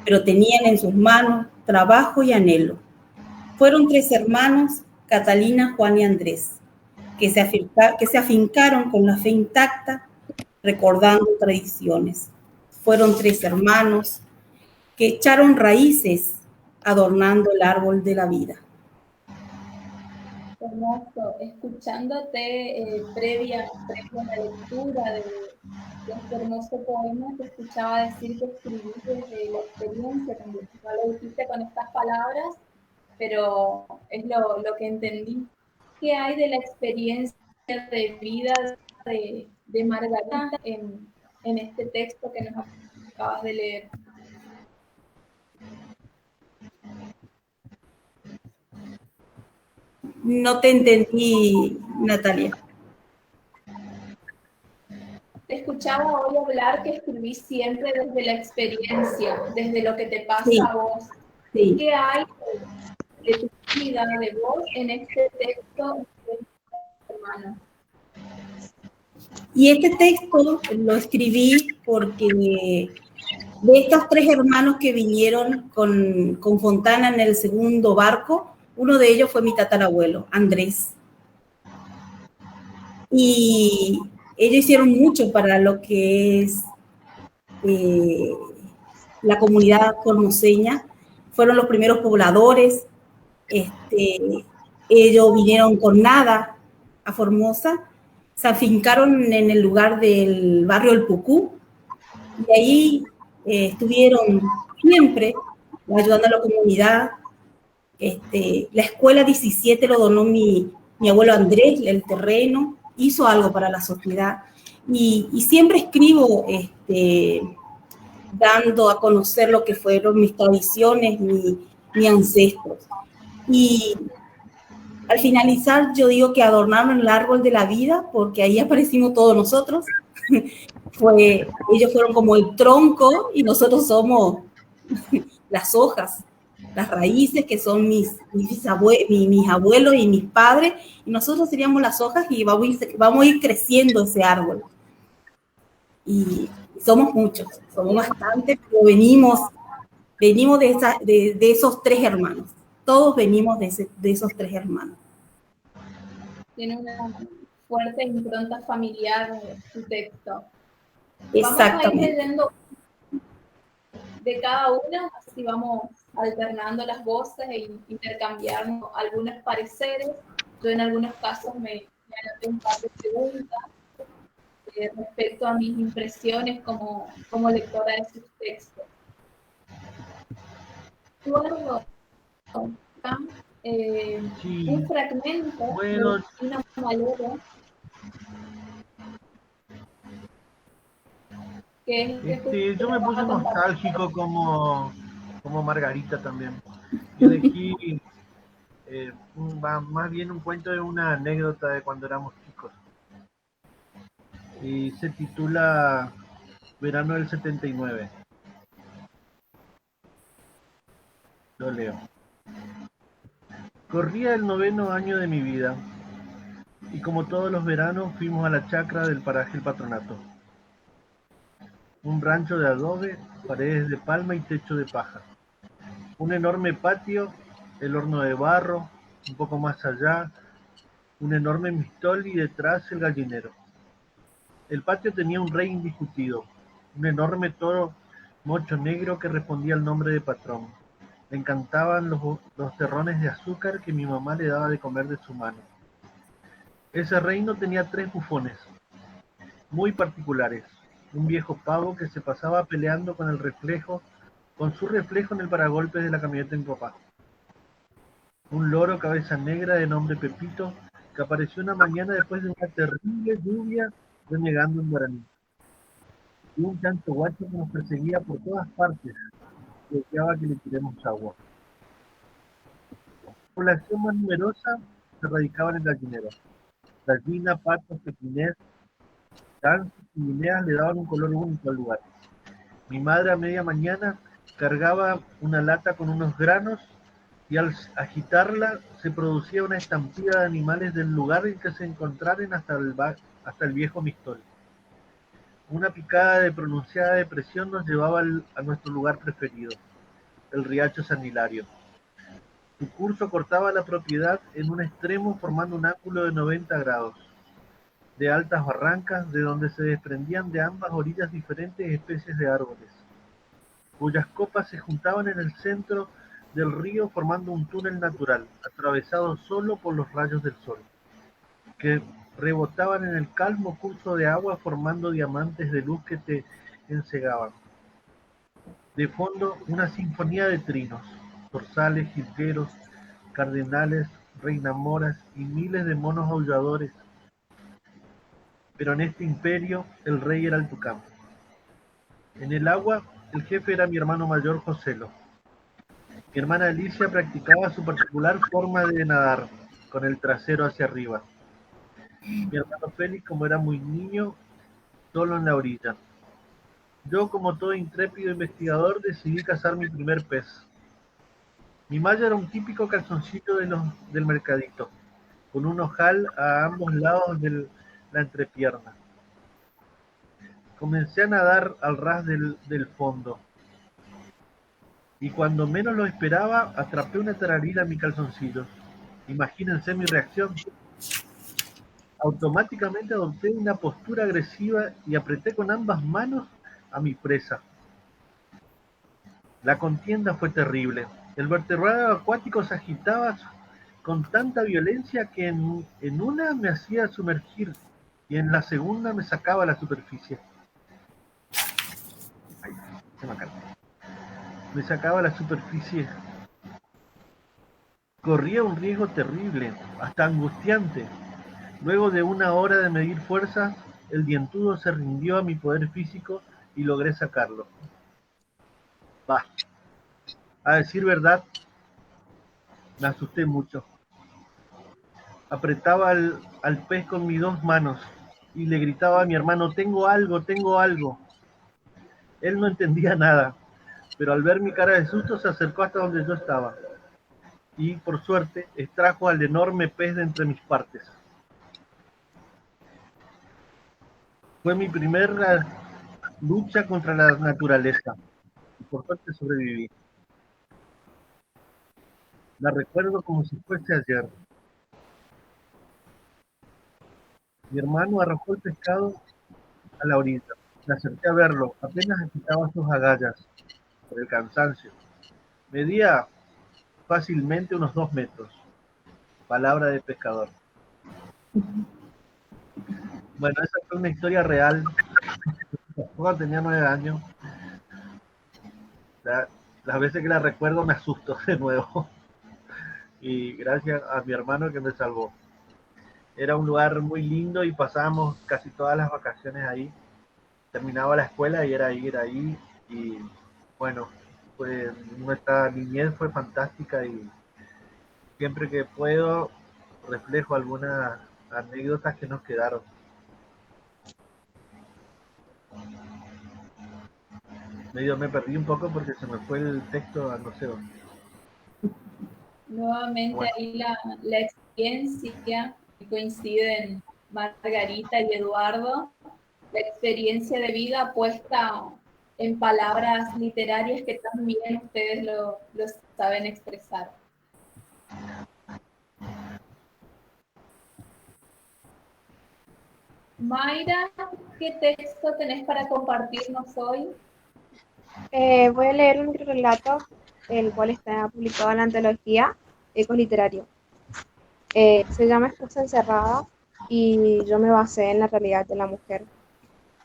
[SPEAKER 3] pero tenían en sus manos trabajo y anhelo. Fueron 3 hermanos, Catalina, Juan y Andrés, que se afincaron con la fe intacta, recordando tradiciones. Fueron 3 hermanos que echaron raíces, adornando el árbol de la vida.
[SPEAKER 2] Hermoso. Escuchándote previa a la lectura de este hermoso poema, te escuchaba decir que escribís desde la experiencia, también no lo dijiste con estas palabras, pero es lo que entendí. ¿Qué hay de la experiencia de vida de Margarita en este texto que nos acabas de leer?
[SPEAKER 3] No te entendí, Natalia.
[SPEAKER 2] Te escuchaba hoy hablar que escribís siempre desde la experiencia, desde lo que te pasa
[SPEAKER 3] Sí,
[SPEAKER 2] a vos.
[SPEAKER 3] sí.
[SPEAKER 2] ¿Qué hay de tu vida, de vos, en este texto, hermano?
[SPEAKER 3] Y este texto lo escribí porque de estos 3 hermanos que vinieron con Fontana en el segundo barco, uno de ellos fue mi tatarabuelo, Andrés. Y ellos hicieron mucho para lo que es la comunidad formoseña. Fueron los primeros pobladores. Ellos vinieron con nada a Formosa, se afincaron en el lugar del barrio El Pucú, y ahí estuvieron siempre ayudando a la comunidad. La escuela 17 lo donó mi abuelo Andrés, el terreno, hizo algo para la sociedad. Y siempre escribo dando a conocer lo que fueron mis tradiciones, mis ancestros. Y al finalizar yo digo que adornaron el árbol de la vida, porque ahí aparecimos todos nosotros. Ellos fueron como el tronco y nosotros somos las hojas, las raíces, que son mis abuelos y mis padres, y nosotros seríamos las hojas y vamos a ir creciendo ese árbol. Y somos muchos, somos bastantes, pero venimos de esos 3 hermanos. Todos venimos de esos 3 hermanos.
[SPEAKER 2] Tiene una fuerte impronta familiar su texto.
[SPEAKER 3] Exactamente.
[SPEAKER 2] Vamos a ir leyendo de cada una, así vamos alternando las voces e intercambiando algunos pareceres. Yo en algunos casos me anoté un par de preguntas respecto a mis impresiones como lectora de sus textos. Eduardo,
[SPEAKER 4] Sí.
[SPEAKER 2] un fragmento
[SPEAKER 4] Bueno,
[SPEAKER 2] de una malera
[SPEAKER 4] yo me puse nostálgico como Margarita también. Y elegí más bien un cuento de una anécdota de cuando éramos chicos. Y se titula Verano del 79. Lo leo. Corría el 9º año de mi vida, y como todos los veranos fuimos a la chacra del paraje El Patronato. Un rancho de adobe, paredes de palma y techo de paja. Un enorme patio, el horno de barro, un poco más allá, un enorme mistol y detrás el gallinero. El patio tenía un rey indiscutido, un enorme toro mocho negro que respondía al nombre de patrón. Le encantaban los terrones de azúcar que mi mamá le daba de comer de su mano. Ese reino tenía 3 bufones, muy particulares. Un viejo pavo que se pasaba peleando con su reflejo en el paragolpes de la camioneta de mi papá. Un loro cabeza negra de nombre Pepito, que apareció una mañana después de una terrible lluvia renegando en guaraní. Y un chancho guacho que nos perseguía por todas partes, deseaba que le tiremos agua. La población más numerosa se radicaba en el gallinero. Gallina, patos, pequinés, gansos y guineas le daban un color único al lugar. Mi madre a media mañana cargaba una lata con unos granos y al agitarla se producía una estampida de animales del lugar en que se encontraran hasta el viejo Mistol. Una picada de pronunciada depresión nos llevaba a nuestro lugar preferido, el riacho San Hilario. Su curso cortaba la propiedad en un extremo formando un ángulo de 90 grados, de altas barrancas de donde se desprendían de ambas orillas diferentes especies de árboles, cuyas copas se juntaban en el centro del río formando un túnel natural, atravesado solo por los rayos del sol, que rebotaban en el calmo curso de agua formando diamantes de luz que te encegaban. De fondo, una sinfonía de trinos, zorzales, jilgueros, cardenales, reinamoras y miles de monos aulladores. Pero en este imperio, el rey era el tucán. En el agua, el jefe era mi hermano mayor, Joselo. Mi hermana Alicia practicaba su particular forma de nadar, con el trasero hacia arriba. Mi hermano Félix, como era muy niño, solo en la orilla. Yo, como todo intrépido investigador, decidí cazar mi primer pez. Mi malla era un típico calzoncillo del mercadito, con un ojal a ambos lados de la entrepierna. Comencé a nadar al ras del fondo, y cuando menos lo esperaba, atrapé una tararila en mi calzoncillo. Imagínense mi reacción. Automáticamente adopté una postura agresiva y apreté con ambas manos a mi presa. La contienda fue terrible. El vertebrado acuático se agitaba con tanta violencia que en una me hacía sumergir y en la segunda me sacaba a la superficie. Ay, se me acaba. Me sacaba a la superficie. Corría un riesgo terrible, hasta angustiante. Luego de una hora de medir fuerzas, el dientudo se rindió a mi poder físico y logré sacarlo. Bah, a decir verdad, me asusté mucho. Apretaba al pez con mis dos manos y le gritaba a mi hermano, tengo algo, tengo algo. Él no entendía nada, pero al ver mi cara de susto se acercó hasta donde yo estaba. Y, por suerte, extrajo al enorme pez de entre mis partes. Fue mi primera lucha contra la naturaleza. Y por suerte sobreviví. La recuerdo como si fuese ayer. Mi hermano arrojó el pescado a la orilla. Me acerqué a verlo. Apenas agitaba sus agallas por el cansancio. Medía fácilmente unos 2 metros. Palabra de pescador. Bueno, esa fue una historia real. Cuando tenía 9 años. Las veces que la recuerdo me asusto de nuevo. Y gracias a mi hermano que me salvó. Era un lugar muy lindo y pasábamos casi todas las vacaciones ahí. Terminaba la escuela y era ir ahí. Y bueno, pues nuestra niñez fue fantástica y siempre que puedo reflejo algunas anécdotas que nos quedaron. Medio me perdí un poco porque se me fue el texto a no sé dónde.
[SPEAKER 2] Nuevamente bueno. Ahí la experiencia que coinciden Margarita y Eduardo, la experiencia de vida puesta en palabras literarias que también ustedes lo saben expresar. Mayra, ¿qué texto tenés para compartirnos hoy?
[SPEAKER 5] Voy a leer un relato, el cual está publicado en la antología Ecos Literarios. Se llama Esposa Encerrada y yo me basé en la realidad de la mujer.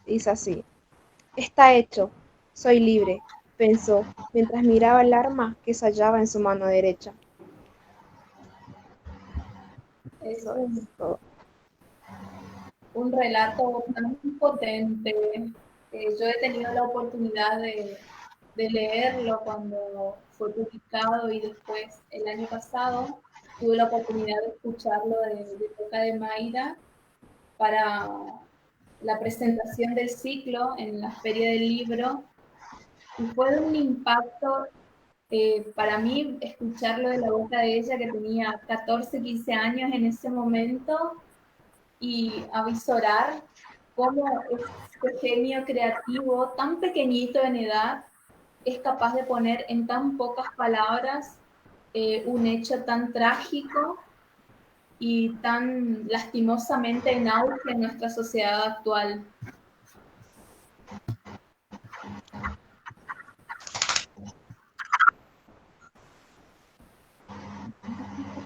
[SPEAKER 5] Dice así: está hecho, soy libre, pensó, mientras miraba el arma que se hallaba en su mano derecha.
[SPEAKER 2] Eso es todo. Un relato muy potente. Yo he tenido la oportunidad de leerlo cuando fue publicado y después el año pasado tuve la oportunidad de escucharlo de boca de Mayra para la presentación del ciclo en la Feria del Libro Y fue de un impacto para mí escucharlo de la boca de ella, que tenía 14, 15 años en ese momento, y avisorar cómo este genio creativo, tan pequeñito en edad, es capaz de poner en tan pocas palabras un hecho tan trágico y tan lastimosamente en auge en nuestra sociedad actual.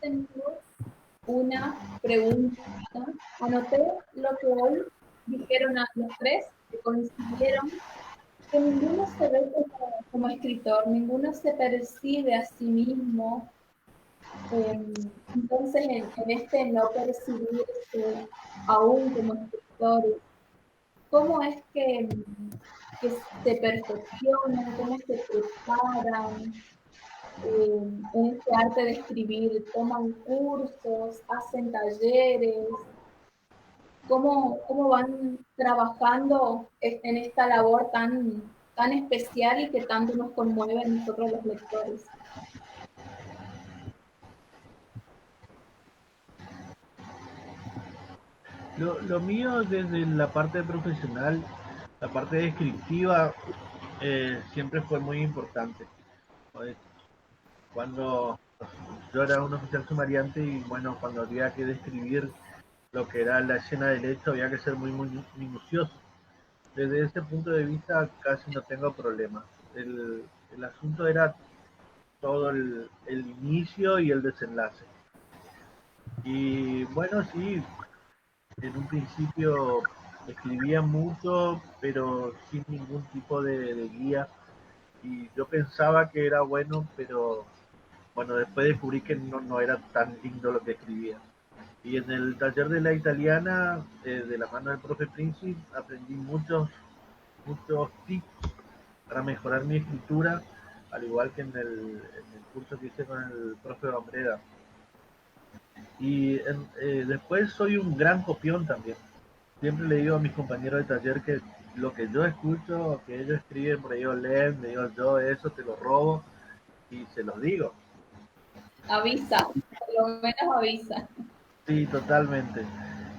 [SPEAKER 2] Tengo una pregunta. Anoté lo que hoy dijeron a los tres, que coincidieron, que ninguno se ve como escritor, ninguno se percibe a sí mismo. Entonces, en este no percibirse aún como escritor, ¿cómo es que se perfeccionan, cómo se preparan en este arte de escribir? ¿Toman cursos, hacen talleres? ¿Cómo van trabajando en esta labor tan especial y que tanto nos conmueve a nosotros los lectores?
[SPEAKER 4] Lo mío desde la parte profesional, la parte descriptiva, siempre fue muy importante. Pues, cuando yo era un oficial sumariante y bueno, cuando había que describir lo que era la escena del hecho, había que ser muy minucioso. Desde ese punto de vista casi no tengo problema. El asunto era todo el inicio y el desenlace. Y bueno, sí, en un principio escribía mucho, pero sin ningún tipo de guía. Y yo pensaba que era bueno, pero bueno, después descubrí que no era tan lindo lo que escribía. Y en el taller de la italiana, de la mano del profe Princip, aprendí muchos tips para mejorar mi escritura, al igual que en el curso que hice con el profe Ombreda. Y después soy un gran copión también. Siempre le digo a mis compañeros de taller que lo que yo escucho, que ellos escriben, por ellos leen, me digo yo eso, te lo robo y se los digo.
[SPEAKER 2] Avisa, por lo menos avisa.
[SPEAKER 4] Sí, totalmente.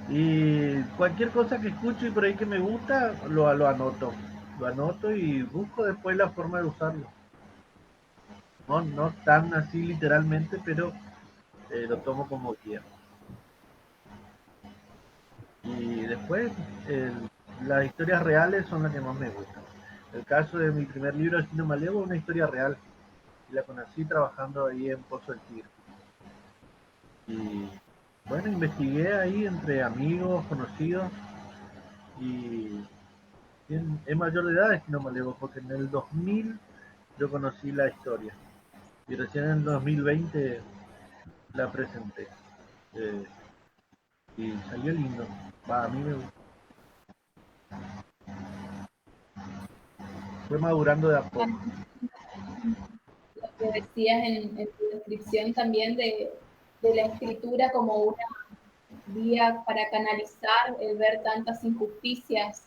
[SPEAKER 4] Y cualquier cosa que escucho y por ahí que me gusta, lo anoto. Lo anoto y busco después la forma de usarlo. No tan así literalmente, pero lo tomo como guía. Y después, las historias reales son las que más me gustan. El caso de mi primer libro, Destino Malevo, es una historia real. Y la conocí trabajando ahí en Pozo del Tigre. Y bueno, investigué ahí entre amigos, conocidos. Y es mayor de edad Destino Malevo, porque en el 2000 yo conocí la historia. Y recién en el 2020 la presenté. Eh, y salió lindo. A mí me gustó. Fue madurando de a poco.
[SPEAKER 2] Lo que decías en tu descripción también de la escritura como una vía para canalizar el ver tantas injusticias.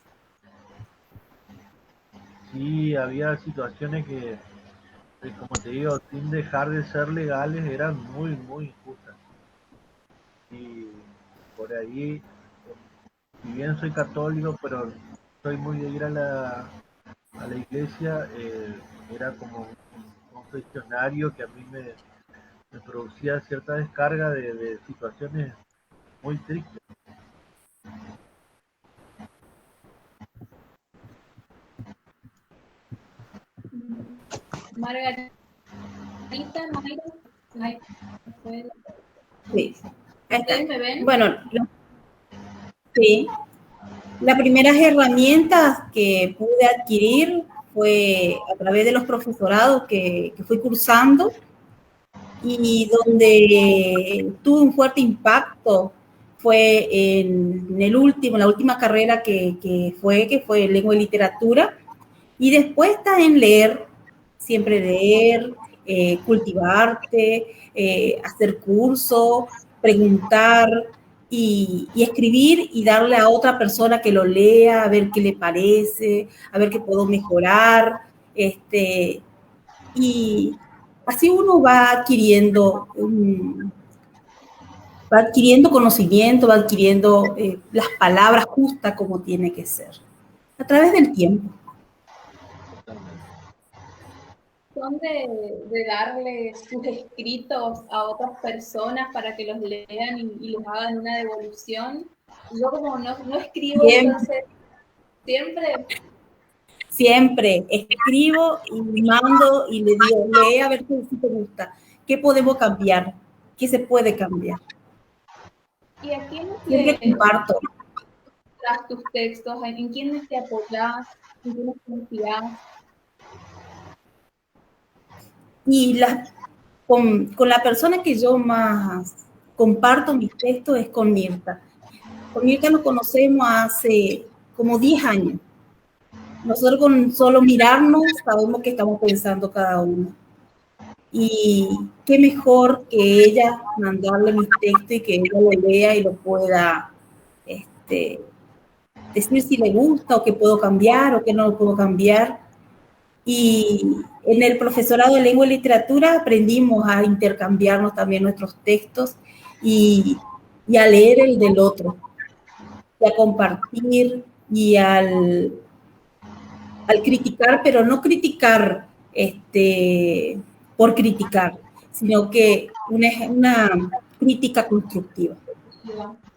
[SPEAKER 4] Sí, había situaciones que, como te digo, sin dejar de ser legales, eran muy injustas. Y por ahí, si bien soy católico, pero soy muy de ir a la iglesia, era como un cuestionario que a mí me producía cierta descarga de situaciones muy tristes.
[SPEAKER 2] Margarita, Mayra,
[SPEAKER 3] Sí.
[SPEAKER 2] ¿ustedes me ven?
[SPEAKER 3] Bueno, sí. Las primeras herramientas que pude adquirir fue a través de los profesorados que fui cursando y donde tuve un fuerte impacto fue en la última carrera que fue lengua y literatura, y después está en leer, siempre leer, cultivarte, hacer curso, preguntar y escribir y darle a otra persona que lo lea, a ver qué le parece, a ver qué puedo mejorar. Y así uno va adquiriendo conocimiento, va adquiriendo las palabras justas como tiene que ser, a través del tiempo.
[SPEAKER 2] ¿Son de darle sus escritos a otras personas para que los lean y les hagan una devolución? Yo como no escribo, entonces
[SPEAKER 3] siempre escribo y mando y le digo, lee a ver si te gusta, qué podemos cambiar, qué se puede cambiar.
[SPEAKER 2] ¿Y a quién
[SPEAKER 3] le comparto
[SPEAKER 2] tus textos? ¿En quiénes te apoyas? ¿En quiénes confías?
[SPEAKER 3] Y con la persona que yo más comparto mis textos es con Mirta. Con Mirta nos conocemos hace como 10 años. Nosotros con solo mirarnos sabemos qué estamos pensando cada uno. Y qué mejor que ella mandarle mis textos y que ella lo lea y lo pueda decir si le gusta o qué puedo cambiar o qué no lo puedo cambiar. Y en el profesorado de lengua y literatura aprendimos a intercambiarnos también nuestros textos y a leer el del otro, y a compartir y al criticar, pero no criticar por criticar, sino que una crítica constructiva.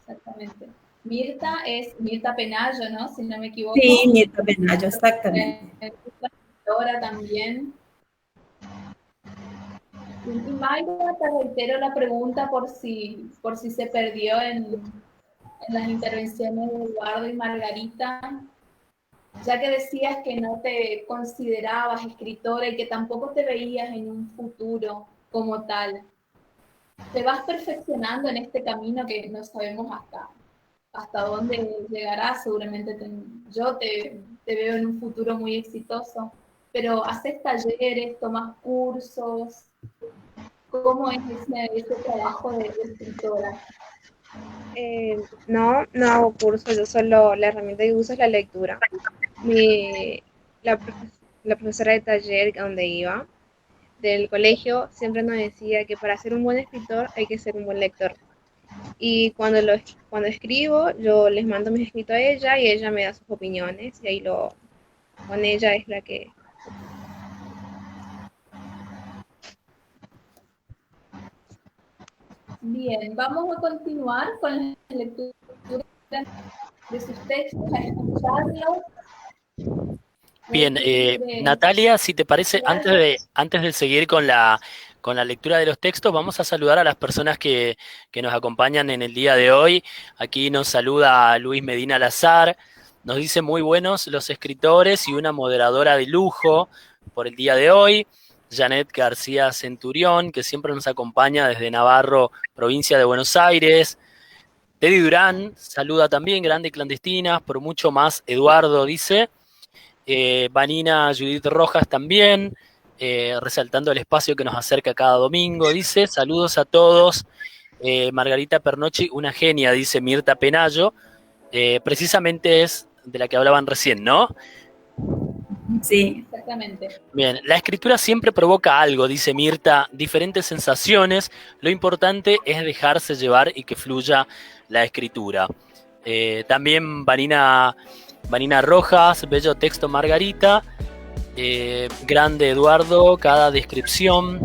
[SPEAKER 2] Exactamente. Mirta es Mirta Penayo, ¿no? Si no me equivoco.
[SPEAKER 3] Sí, Mirta Penayo, exactamente.
[SPEAKER 2] Ahora también. Y Mayra, te reitero la pregunta por si se perdió en las intervenciones de Eduardo y Margarita, ya que decías que no te considerabas escritora y que tampoco te veías en un futuro como tal. Te vas perfeccionando en este camino que no sabemos hasta dónde llegarás. Seguramente yo te veo en un futuro muy exitoso, pero haces talleres, tomas cursos. ¿Cómo es ese trabajo de escritora?
[SPEAKER 5] No hago cursos, yo solo la herramienta que uso es la lectura. La profesora de taller donde iba, del colegio, siempre nos decía que para ser un buen escritor hay que ser un buen lector. Y cuando escribo, yo les mando mis escritos a ella y ella me da sus opiniones y ahí con ella es la que...
[SPEAKER 2] Bien, vamos a continuar con la lectura de sus textos, a escucharlos.
[SPEAKER 1] Bien, Natalia, si te parece, antes de seguir con la lectura de los textos, vamos a saludar a las personas que nos acompañan en el día de hoy. Aquí nos saluda Luis Medina Lazar, nos dice muy buenos los escritores y una moderadora de lujo por el día de hoy. Janet García Centurión, que siempre nos acompaña desde Navarro, provincia de Buenos Aires. Teddy Durán saluda también, grande clandestinas, por mucho más Eduardo, dice. Vanina Judith Rojas también, resaltando el espacio que nos acerca cada domingo, dice, saludos a todos. Margarita Pernocchi, una genia, dice Mirta Penayo, precisamente es de la que hablaban recién, ¿no?
[SPEAKER 3] Sí,
[SPEAKER 2] exactamente.
[SPEAKER 1] Bien, la escritura siempre provoca algo, dice Mirta, diferentes sensaciones, lo importante es dejarse llevar y que fluya la escritura. También Vanina Rojas, bello texto Margarita, grande Eduardo, cada descripción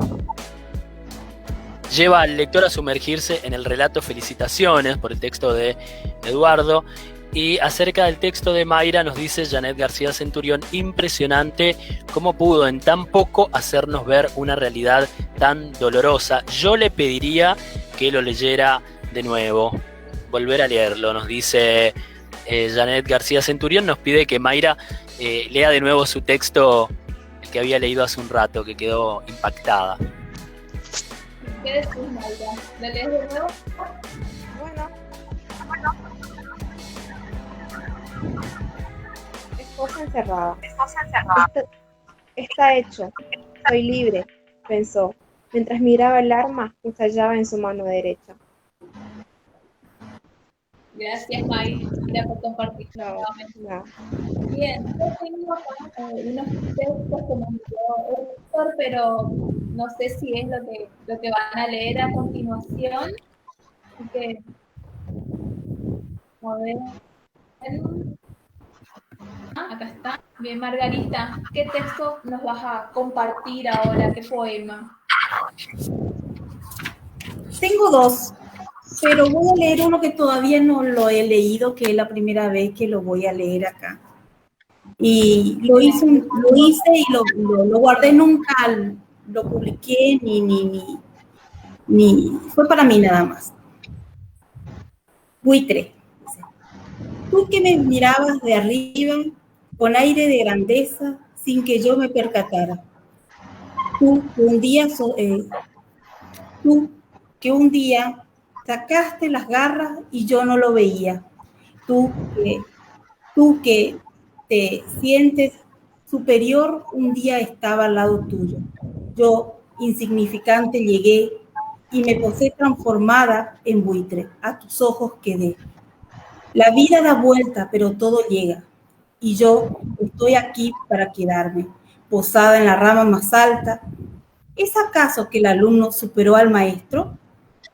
[SPEAKER 1] lleva al lector a sumergirse en el relato. Felicitaciones por el texto de Eduardo. Y acerca del texto de Mayra nos dice Janet García Centurión, impresionante cómo pudo en tan poco hacernos ver una realidad tan dolorosa. Yo le pediría que lo leyera de nuevo, volver a leerlo, nos dice Janet García Centurión, nos pide que Mayra lea de nuevo su texto, el que había leído hace un rato, que quedó impactada.
[SPEAKER 2] ¿Qué decís, Mayra? ¿La lees de nuevo?
[SPEAKER 5] Bueno. Esposa encerrada. Está hecho. Soy libre, pensó, mientras miraba el arma que estallaba en su mano derecha.
[SPEAKER 2] Gracias, Mayra, por compartir
[SPEAKER 5] No,
[SPEAKER 2] nuevamente.
[SPEAKER 5] no.
[SPEAKER 2] Bien, yo tengo acá unos textos que me envió el lector, pero no sé si es lo que van a leer a continuación. Así que, a ver. Acá está. Bien, Margarita, ¿qué texto nos vas a compartir ahora? ¿Qué poema?
[SPEAKER 3] Tengo dos, pero voy a leer uno que todavía no lo he leído, que es la primera vez que lo voy a leer acá. Y lo hice y lo guardé, nunca lo publiqué ni fue para mí nada más. Buitre. Tú que me mirabas de arriba con aire de grandeza sin que yo me percatara. Tú que un día sacaste las garras y yo no lo veía. Tú que te sientes superior, un día estaba al lado tuyo. Yo, insignificante, llegué y me posé transformada en buitre. A tus ojos quedé. La vida da vuelta, pero todo llega. Y yo estoy aquí para quedarme, posada en la rama más alta. ¿Es acaso que el alumno superó al maestro?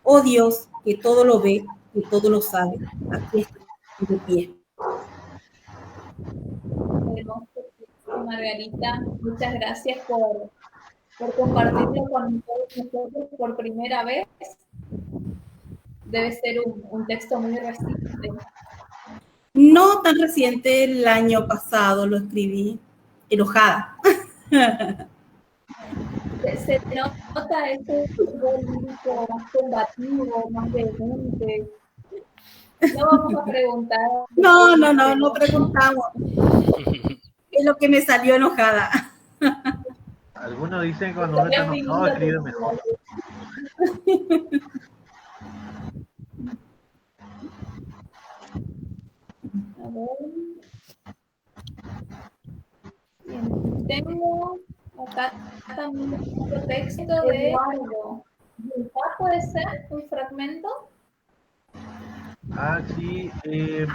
[SPEAKER 3] Oh Dios, que todo lo ve, que todo lo sabe. Aquí estoy de pie.
[SPEAKER 2] Hermoso, Margarita, muchas gracias por compartirlo con todos nosotros por primera vez. Debe ser un texto muy reciente.
[SPEAKER 3] No tan reciente, el año pasado lo escribí, enojada.
[SPEAKER 2] Se nota ese lírico más combativo, más vehemente. No vamos a preguntar.
[SPEAKER 3] No preguntamos. Es lo que me salió enojada.
[SPEAKER 4] Algunos dicen que cuando uno está enojado escribe mejor.
[SPEAKER 2] A ver. Bien, tengo acá también otro texto de Eduardo. ¿Puede ser un fragmento?
[SPEAKER 4] Ah, sí, es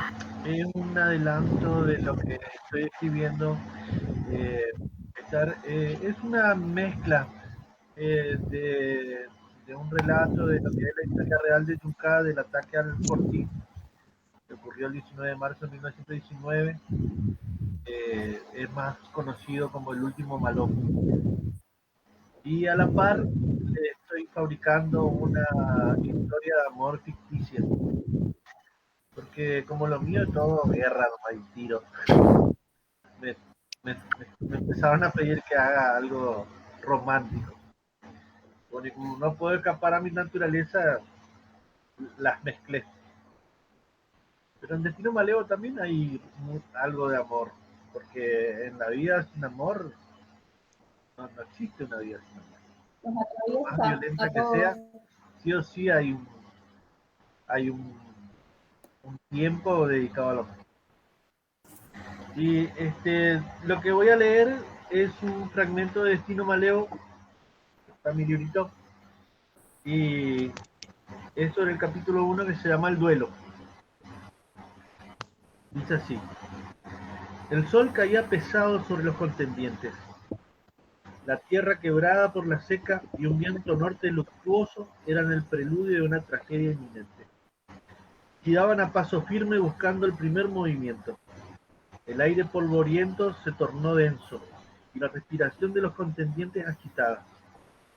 [SPEAKER 4] un adelanto de lo que estoy escribiendo. Es una mezcla de un relato de lo que es la historia real de Yucá, del ataque al Fortín, que ocurrió el 19 de marzo de 1919. Es más conocido como el último Malón. Y a la par estoy fabricando una historia de amor ficticia. Porque como lo mío es todo guerra, no hay tiro. Me empezaron a pedir que haga algo romántico. Porque como no puedo escapar a mi naturaleza, las mezclé. Pero en Destino Maleo también hay algo de amor. Porque en la vida sin amor no existe una vida sin amor. Por más violenta que sea, sí o sí hay un tiempo dedicado al amor. Y lo que voy a leer es un fragmento de Destino Maleo, está mi librito, y es sobre el capítulo 1 que se llama El Duelo. Dice así: el sol caía pesado sobre los contendientes, la tierra quebrada por la seca y un viento norte luctuoso eran el preludio de una tragedia inminente. Giraban a paso firme buscando el primer movimiento. El aire polvoriento se tornó denso y la respiración de los contendientes agitada.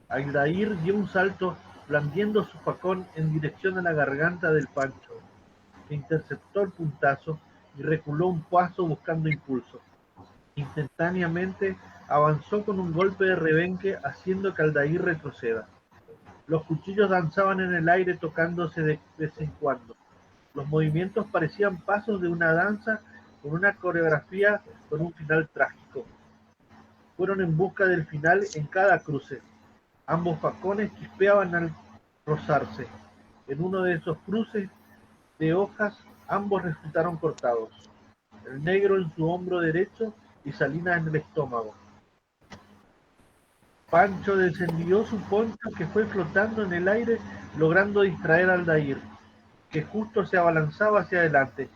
[SPEAKER 4] Aldair dio un salto blandiendo su facón en dirección a la garganta del Pancho, que interceptó el puntazo y reculó un paso buscando impulso. Instantáneamente avanzó con un golpe de rebenque haciendo que Aldair retroceda. Los cuchillos danzaban en el aire tocándose de vez en cuando. Los movimientos parecían pasos de una danza con una coreografía con un final trágico. Fueron en busca del final en cada cruce. Ambos facones chispeaban al rozarse. En uno de esos cruces de hojas, ambos resultaron cortados. El negro en su hombro derecho y Salinas en el estómago. Pancho descendió su poncho que fue flotando en el aire, logrando distraer a Aldair, que justo se abalanzaba hacia adelante,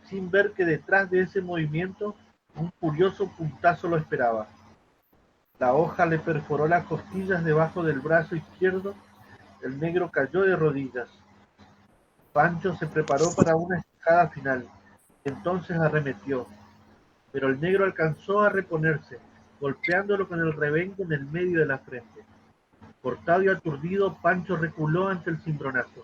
[SPEAKER 4] sin ver que detrás de ese movimiento un furioso puntazo lo esperaba. La hoja le perforó las costillas debajo del brazo izquierdo. El negro cayó de rodillas. Pancho se preparó para una estocada final. Entonces arremetió, pero el negro alcanzó a reponerse, golpeándolo con el rebenco en el medio de la frente. Cortado y aturdido, Pancho reculó ante el cimbronazo.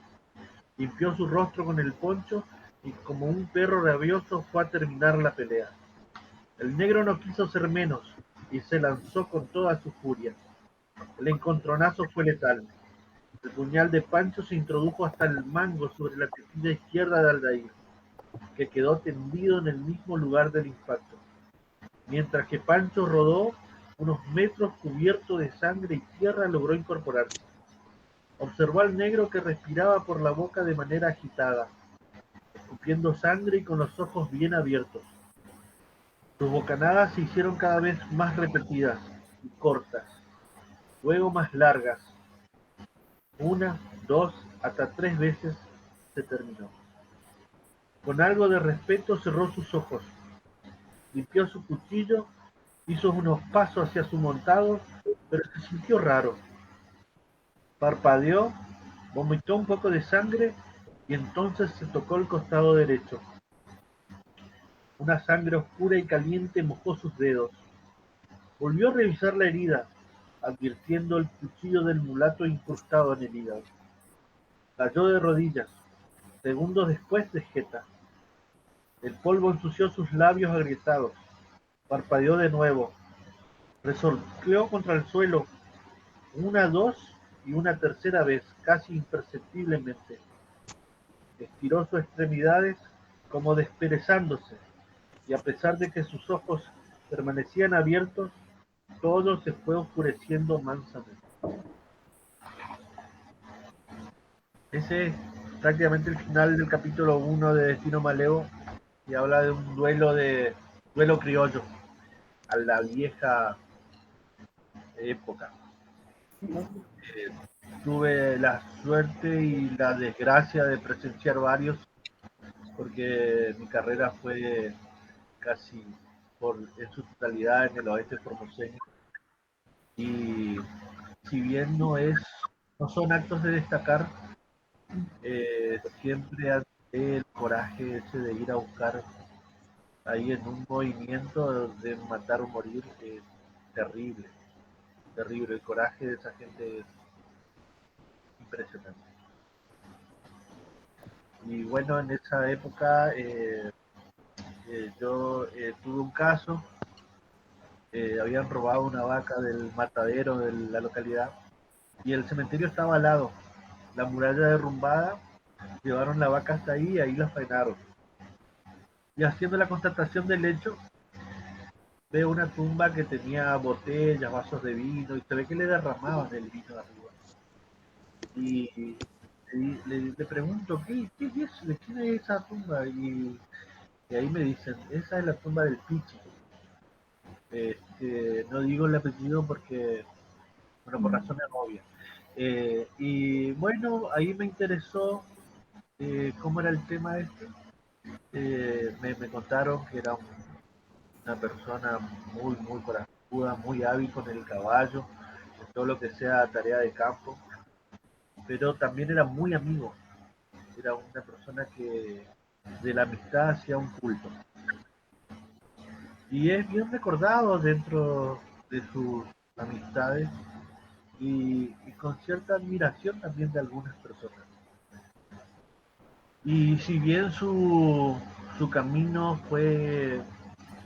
[SPEAKER 4] Limpió su rostro con el poncho y como un perro rabioso fue a terminar la pelea. El negro no quiso ser menos y se lanzó con toda su furia. El encontronazo fue letal. El puñal de Pancho se introdujo hasta el mango sobre la tetilla izquierda de Aldair, que quedó tendido en el mismo lugar del impacto, mientras que Pancho rodó unos metros cubierto de sangre y tierra. Logró incorporarse. Observó al negro que respiraba por la boca de manera agitada, escupiendo sangre y con los ojos bien abiertos. Sus bocanadas se hicieron cada vez más repetidas y cortas, luego más largas. Una, dos, hasta 3 veces se terminó. Con algo de respeto cerró sus ojos, limpió su cuchillo, hizo unos pasos hacia su montado, pero se sintió raro. Parpadeó, vomitó un poco de sangre y entonces se tocó el costado derecho. Una sangre oscura y caliente mojó sus dedos. Volvió a revisar la herida, advirtiendo el cuchillo del mulato incrustado en el hígado. Cayó de rodillas. Segundos después de jeta. El polvo ensució sus labios agrietados. Parpadeó de nuevo. Resolvió contra el suelo una, dos y una tercera vez, casi imperceptiblemente. Estiró sus extremidades como desperezándose, y a pesar de que sus ojos permanecían abiertos, todo se fue oscureciendo mansamente. Ese es prácticamente el final del capítulo 1 de Destino Maleo, y habla de un duelo criollo a la vieja época. Tuve la suerte y la desgracia de presenciar varios, porque mi carrera fue casi en su totalidad en el oeste formoseño, y si bien no son actos de destacar, siempre ante el coraje ese de ir a buscar ahí en un movimiento de matar o morir, terrible, terrible. El coraje de esa gente es impresionante. Y bueno, en esa época yo tuve un caso. Habían robado una vaca del matadero de la localidad y el cementerio estaba al lado. La muralla derrumbada, llevaron la vaca hasta ahí y ahí la faenaron. Y haciendo la constatación del hecho, veo una tumba que tenía botellas, vasos de vino, y se ve que le derramaban el vino arriba. Y le pregunto, ¿qué es eso? ¿De quién es esa tumba? Y ahí me dicen, esa es la tumba del Pichi. No digo el apellido porque, bueno, por razones obvias. Y bueno, ahí me interesó cómo era el tema este. Me contaron que era una persona muy, muy corajuda, muy hábil con el caballo, en todo lo que sea tarea de campo, pero también era muy amigo. Era una persona que de la amistad hacía un culto. Y es bien recordado dentro de sus amistades y con cierta admiración también de algunas personas. Y si bien su camino fue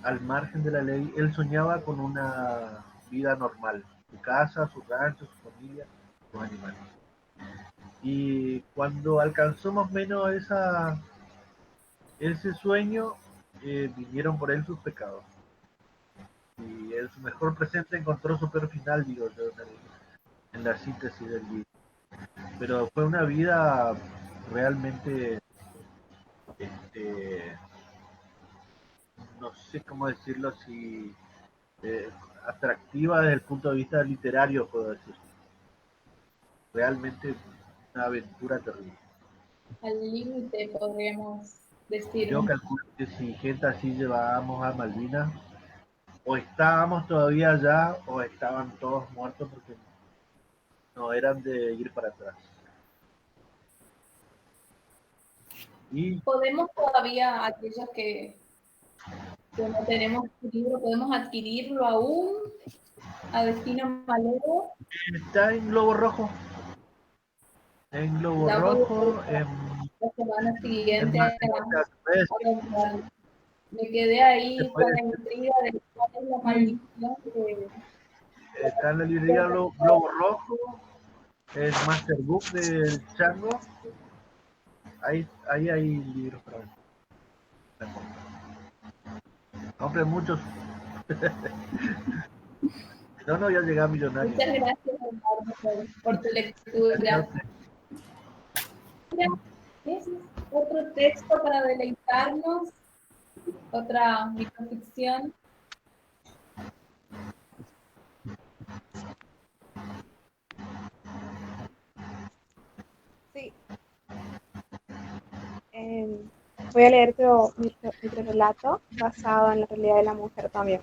[SPEAKER 4] al margen de la ley, él soñaba con una vida normal, su casa, su rancho, su familia, sus animales. Y cuando alcanzó más o menos ese sueño, vinieron por él sus pecados. Y en su mejor presente encontró su peor final, digo yo, en la síntesis del libro. Pero fue una vida realmente, no sé cómo decirlo, si atractiva desde el punto de vista literario, puedo decir. Realmente una aventura terrible.
[SPEAKER 2] al límite, podríamos decir.
[SPEAKER 4] Yo calculo que si gente así llevábamos a Malvinas, o estábamos todavía allá, o estaban todos muertos porque no eran de ir para atrás. Y
[SPEAKER 2] Podemos todavía, aquellos que no tenemos el libro, podemos adquirirlo aún a Destino Malero.
[SPEAKER 4] está en Globo Rojo. En Globo
[SPEAKER 2] Ya voy
[SPEAKER 4] Rojo,
[SPEAKER 2] la semana
[SPEAKER 4] en
[SPEAKER 2] siguiente
[SPEAKER 4] más,
[SPEAKER 2] a comprarlo. Me quedé ahí con
[SPEAKER 4] puede,
[SPEAKER 2] la intriga de cuál es la maldición que
[SPEAKER 4] está en la librería Globo Rojo, el Masterbook del Chango. Ahí hay libros para ver. Compren muchos. No, no voy a llegar millonario.
[SPEAKER 2] Muchas gracias, Eduardo, por tu lectura. Ese es otro texto para deleitarnos, otra microficción.
[SPEAKER 5] Sí. Voy a leerte otro relato basado en la realidad de la mujer también.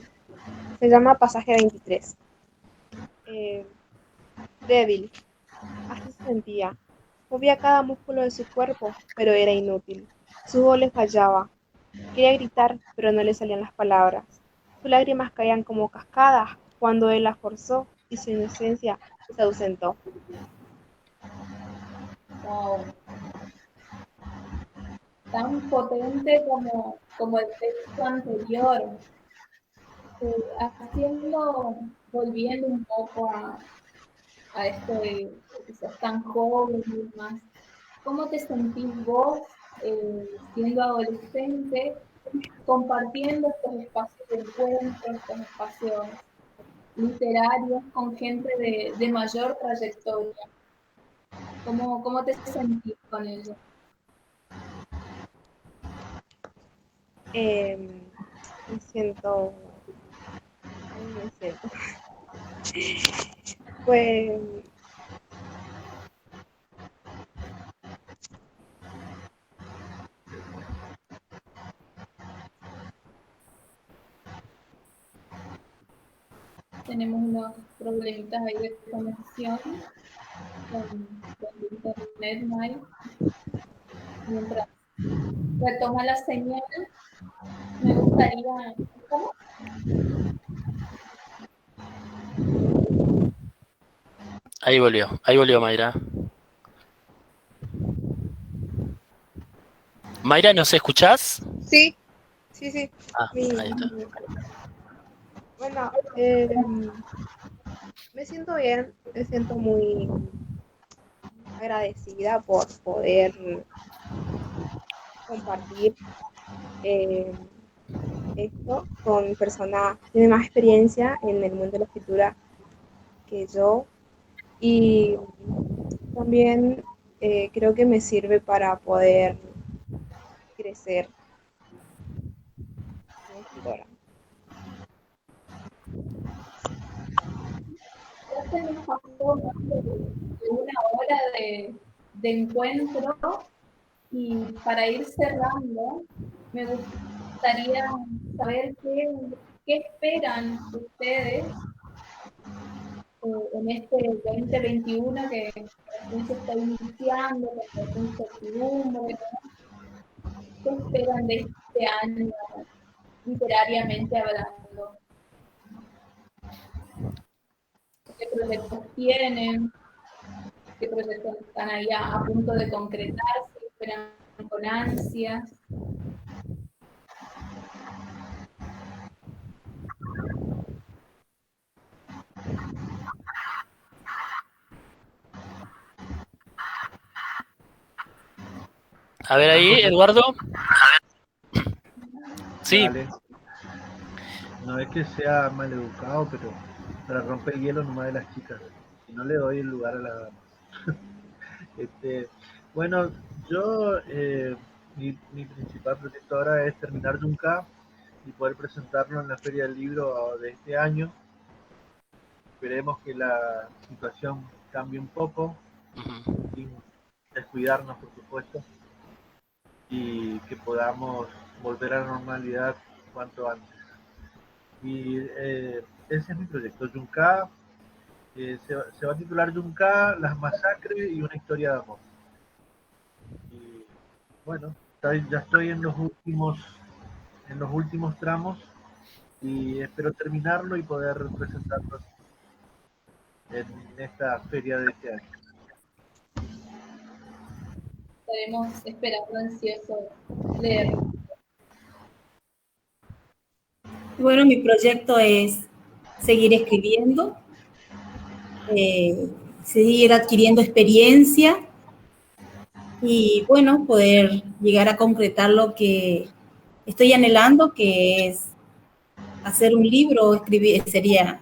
[SPEAKER 5] Se llama Pasaje 23. Débil, así se sentía. Movía cada músculo de su cuerpo, pero era inútil. Su voz le fallaba. Quería gritar, pero no le salían las palabras. Sus lágrimas caían como cascadas cuando él las forzó y su inocencia se ausentó.
[SPEAKER 2] Wow. Tan potente como el texto anterior, volviendo un poco a esto de que sos tan joven y demás. ¿Cómo te sentís vos siendo adolescente, compartiendo estos espacios de encuentro, estos espacios literarios con gente de mayor trayectoria? ¿Cómo te sentís con ello?
[SPEAKER 5] Me siento... Pues
[SPEAKER 2] Tenemos unos problemitas ahí de conexión con internet, Mike. Mientras retoma la señal, me gustaría... ¿Cómo?
[SPEAKER 1] Ahí volvió Mayra. Mayra, ¿nos escuchás?
[SPEAKER 5] sí, sí.
[SPEAKER 1] Ah, ahí está.
[SPEAKER 5] Bueno, me siento bien, me siento muy agradecida por poder compartir esto con personas que tienen más experiencia en el mundo de la escritura que yo, y también creo que me sirve para poder crecer como escritora.
[SPEAKER 2] Ya se nos pasó más de una hora de encuentro y para ir cerrando, me gustaría saber qué esperan ustedes en este 2021 que recién se está iniciando, con mucha incertidumbre. ¿Qué esperan de este año literariamente hablando? ¿Qué proyectos tienen? ¿Qué proyectos están ahí a punto de concretarse? ¿Esperan con ansias?
[SPEAKER 1] A ver ahí, Eduardo. Sí.
[SPEAKER 4] Dale. No es que sea mal educado, pero para romper el hielo nomás de las chicas. Si no le doy el lugar a las damas. Bueno, yo, mi principal proyecto ahora es terminar Yunca y poder presentarlo en la Feria del Libro de este año. Esperemos que la situación cambie un poco.
[SPEAKER 1] Uh-huh.
[SPEAKER 4] descuidarnos, por supuesto, y que podamos volver a la normalidad cuanto antes. Y ese es mi proyecto, Yunká. Se va a titular Yunká, las masacres y una historia de amor. Y bueno, ya estoy en los últimos tramos y espero terminarlo y poder presentarlo en esta feria de este año.
[SPEAKER 2] Estaremos esperando ansioso leerlo.
[SPEAKER 3] Bueno, mi proyecto es seguir escribiendo, seguir adquiriendo experiencia y, bueno, poder llegar a concretar lo que estoy anhelando, que es hacer un libro, sería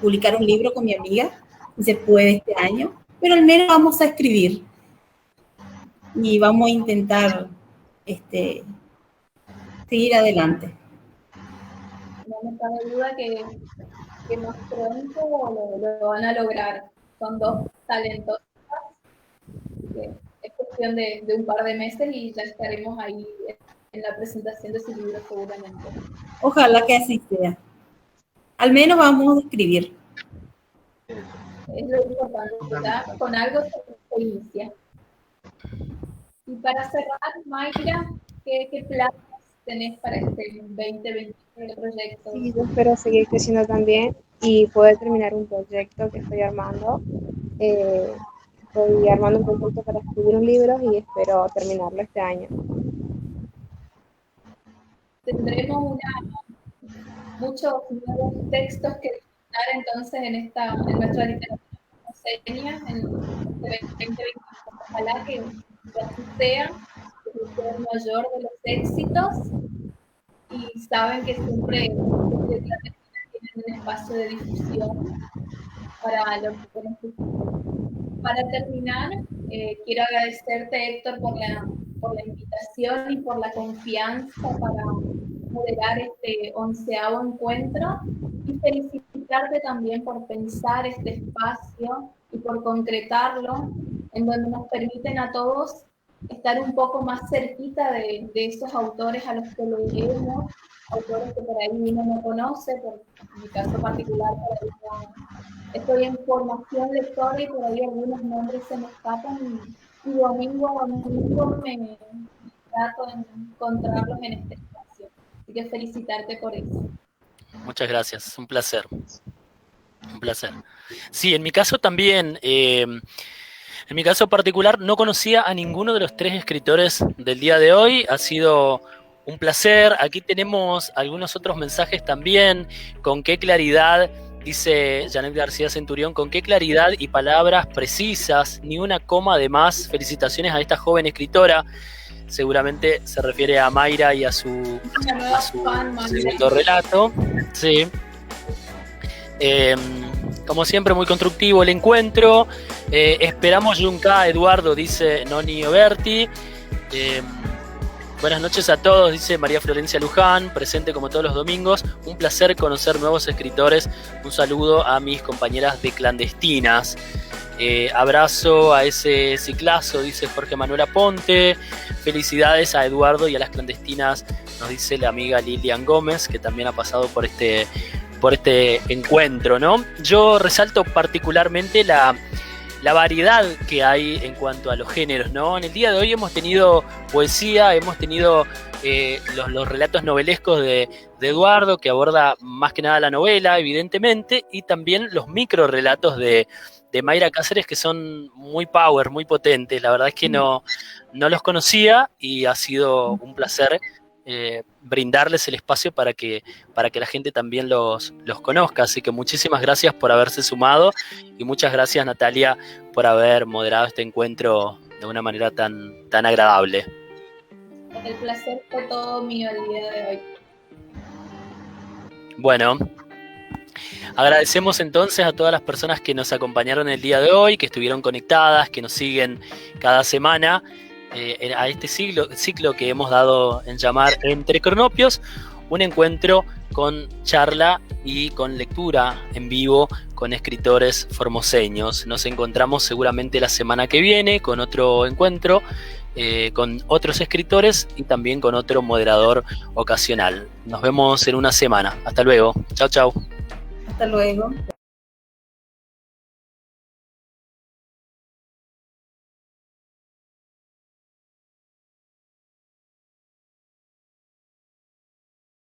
[SPEAKER 3] publicar un libro con mi amiga, si se puede este año, pero al menos vamos a escribir y vamos a intentar seguir adelante.
[SPEAKER 2] No me cabe duda que más pronto lo van a lograr. Son dos talentos. Es cuestión de un par de meses y ya estaremos ahí en la presentación de su libro seguramente.
[SPEAKER 3] Ojalá que así sea. Al menos vamos a escribir.
[SPEAKER 2] Es lo importante, ¿verdad? Con algo se inicia. Y para cerrar, Mayra, ¿qué planes tenés para este 2020 proyecto?
[SPEAKER 5] Sí, yo espero seguir creciendo también y poder terminar un proyecto que estoy armando. Estoy armando un proyecto para escribir un libro y espero terminarlo este año.
[SPEAKER 2] Tendremos muchos nuevos textos que disfrutar entonces en nuestra literatura seña en 2020. Ojalá que así sea, que sea el mayor de los éxitos, y saben que siempre tienen un espacio de difusión para lo que necesitan. Para terminar, quiero agradecerte, Héctor, por la invitación y por la confianza para moderar este 11º encuentro, y felicitarte también por pensar este espacio y por concretarlo, en donde nos permiten a todos estar un poco más cerquita de esos autores a los que leemos, autores que por ahí uno no conoce. En mi caso particular, por ahí estoy en formación lectora y por ahí algunos nombres se me escapan, y domingo a domingo me trato de encontrarlos en este espacio. Así que felicitarte por eso.
[SPEAKER 1] Muchas gracias, un placer. Un placer. Sí, en mi caso también, en mi caso particular, no conocía a ninguno de los 3 escritores del día de hoy. Ha sido un placer. Aquí tenemos algunos otros mensajes también. Con qué claridad, dice Janet García Centurión, con qué claridad y palabras precisas, ni una coma de más. Felicitaciones a esta joven escritora. Seguramente se refiere a Mayra y a su segundo relato. Sí. Como siempre, muy constructivo el encuentro. Esperamos Yunká, Eduardo, dice Noni Oberti. Buenas noches a todos, dice María Florencia Luján, presente como todos los domingos. Un placer conocer nuevos escritores. Un saludo a mis compañeras de Clandestinas. Abrazo a ese ciclazo, dice Jorge Manuel Aponte. Felicidades a Eduardo y a las Clandestinas, nos dice la amiga Lilian Gómez, que también ha pasado por este encuentro, ¿no? Yo resalto particularmente la variedad que hay en cuanto a los géneros, ¿no? En el día de hoy hemos tenido poesía, hemos tenido los relatos novelescos de Eduardo, que aborda más que nada la novela, evidentemente, y también los micro relatos de Mayra Cáceres, que son muy power, muy potentes. La verdad es que no los conocía y ha sido un placer brindarles el espacio para que la gente también los conozca. Así que muchísimas gracias por haberse sumado y muchas gracias, Natalia, por haber moderado este encuentro de una manera tan agradable.
[SPEAKER 2] El placer fue todo mío el día de hoy.
[SPEAKER 1] Bueno, agradecemos entonces a todas las personas que nos acompañaron el día de hoy, que estuvieron conectadas, que nos siguen cada semana a este ciclo que hemos dado en llamar Entre Cronopios, un encuentro con charla y con lectura en vivo con escritores formoseños. Nos encontramos seguramente la semana que viene con otro encuentro, con otros escritores y también con otro moderador ocasional. Nos vemos en una semana. Hasta luego. Chau, chau.
[SPEAKER 3] Hasta luego.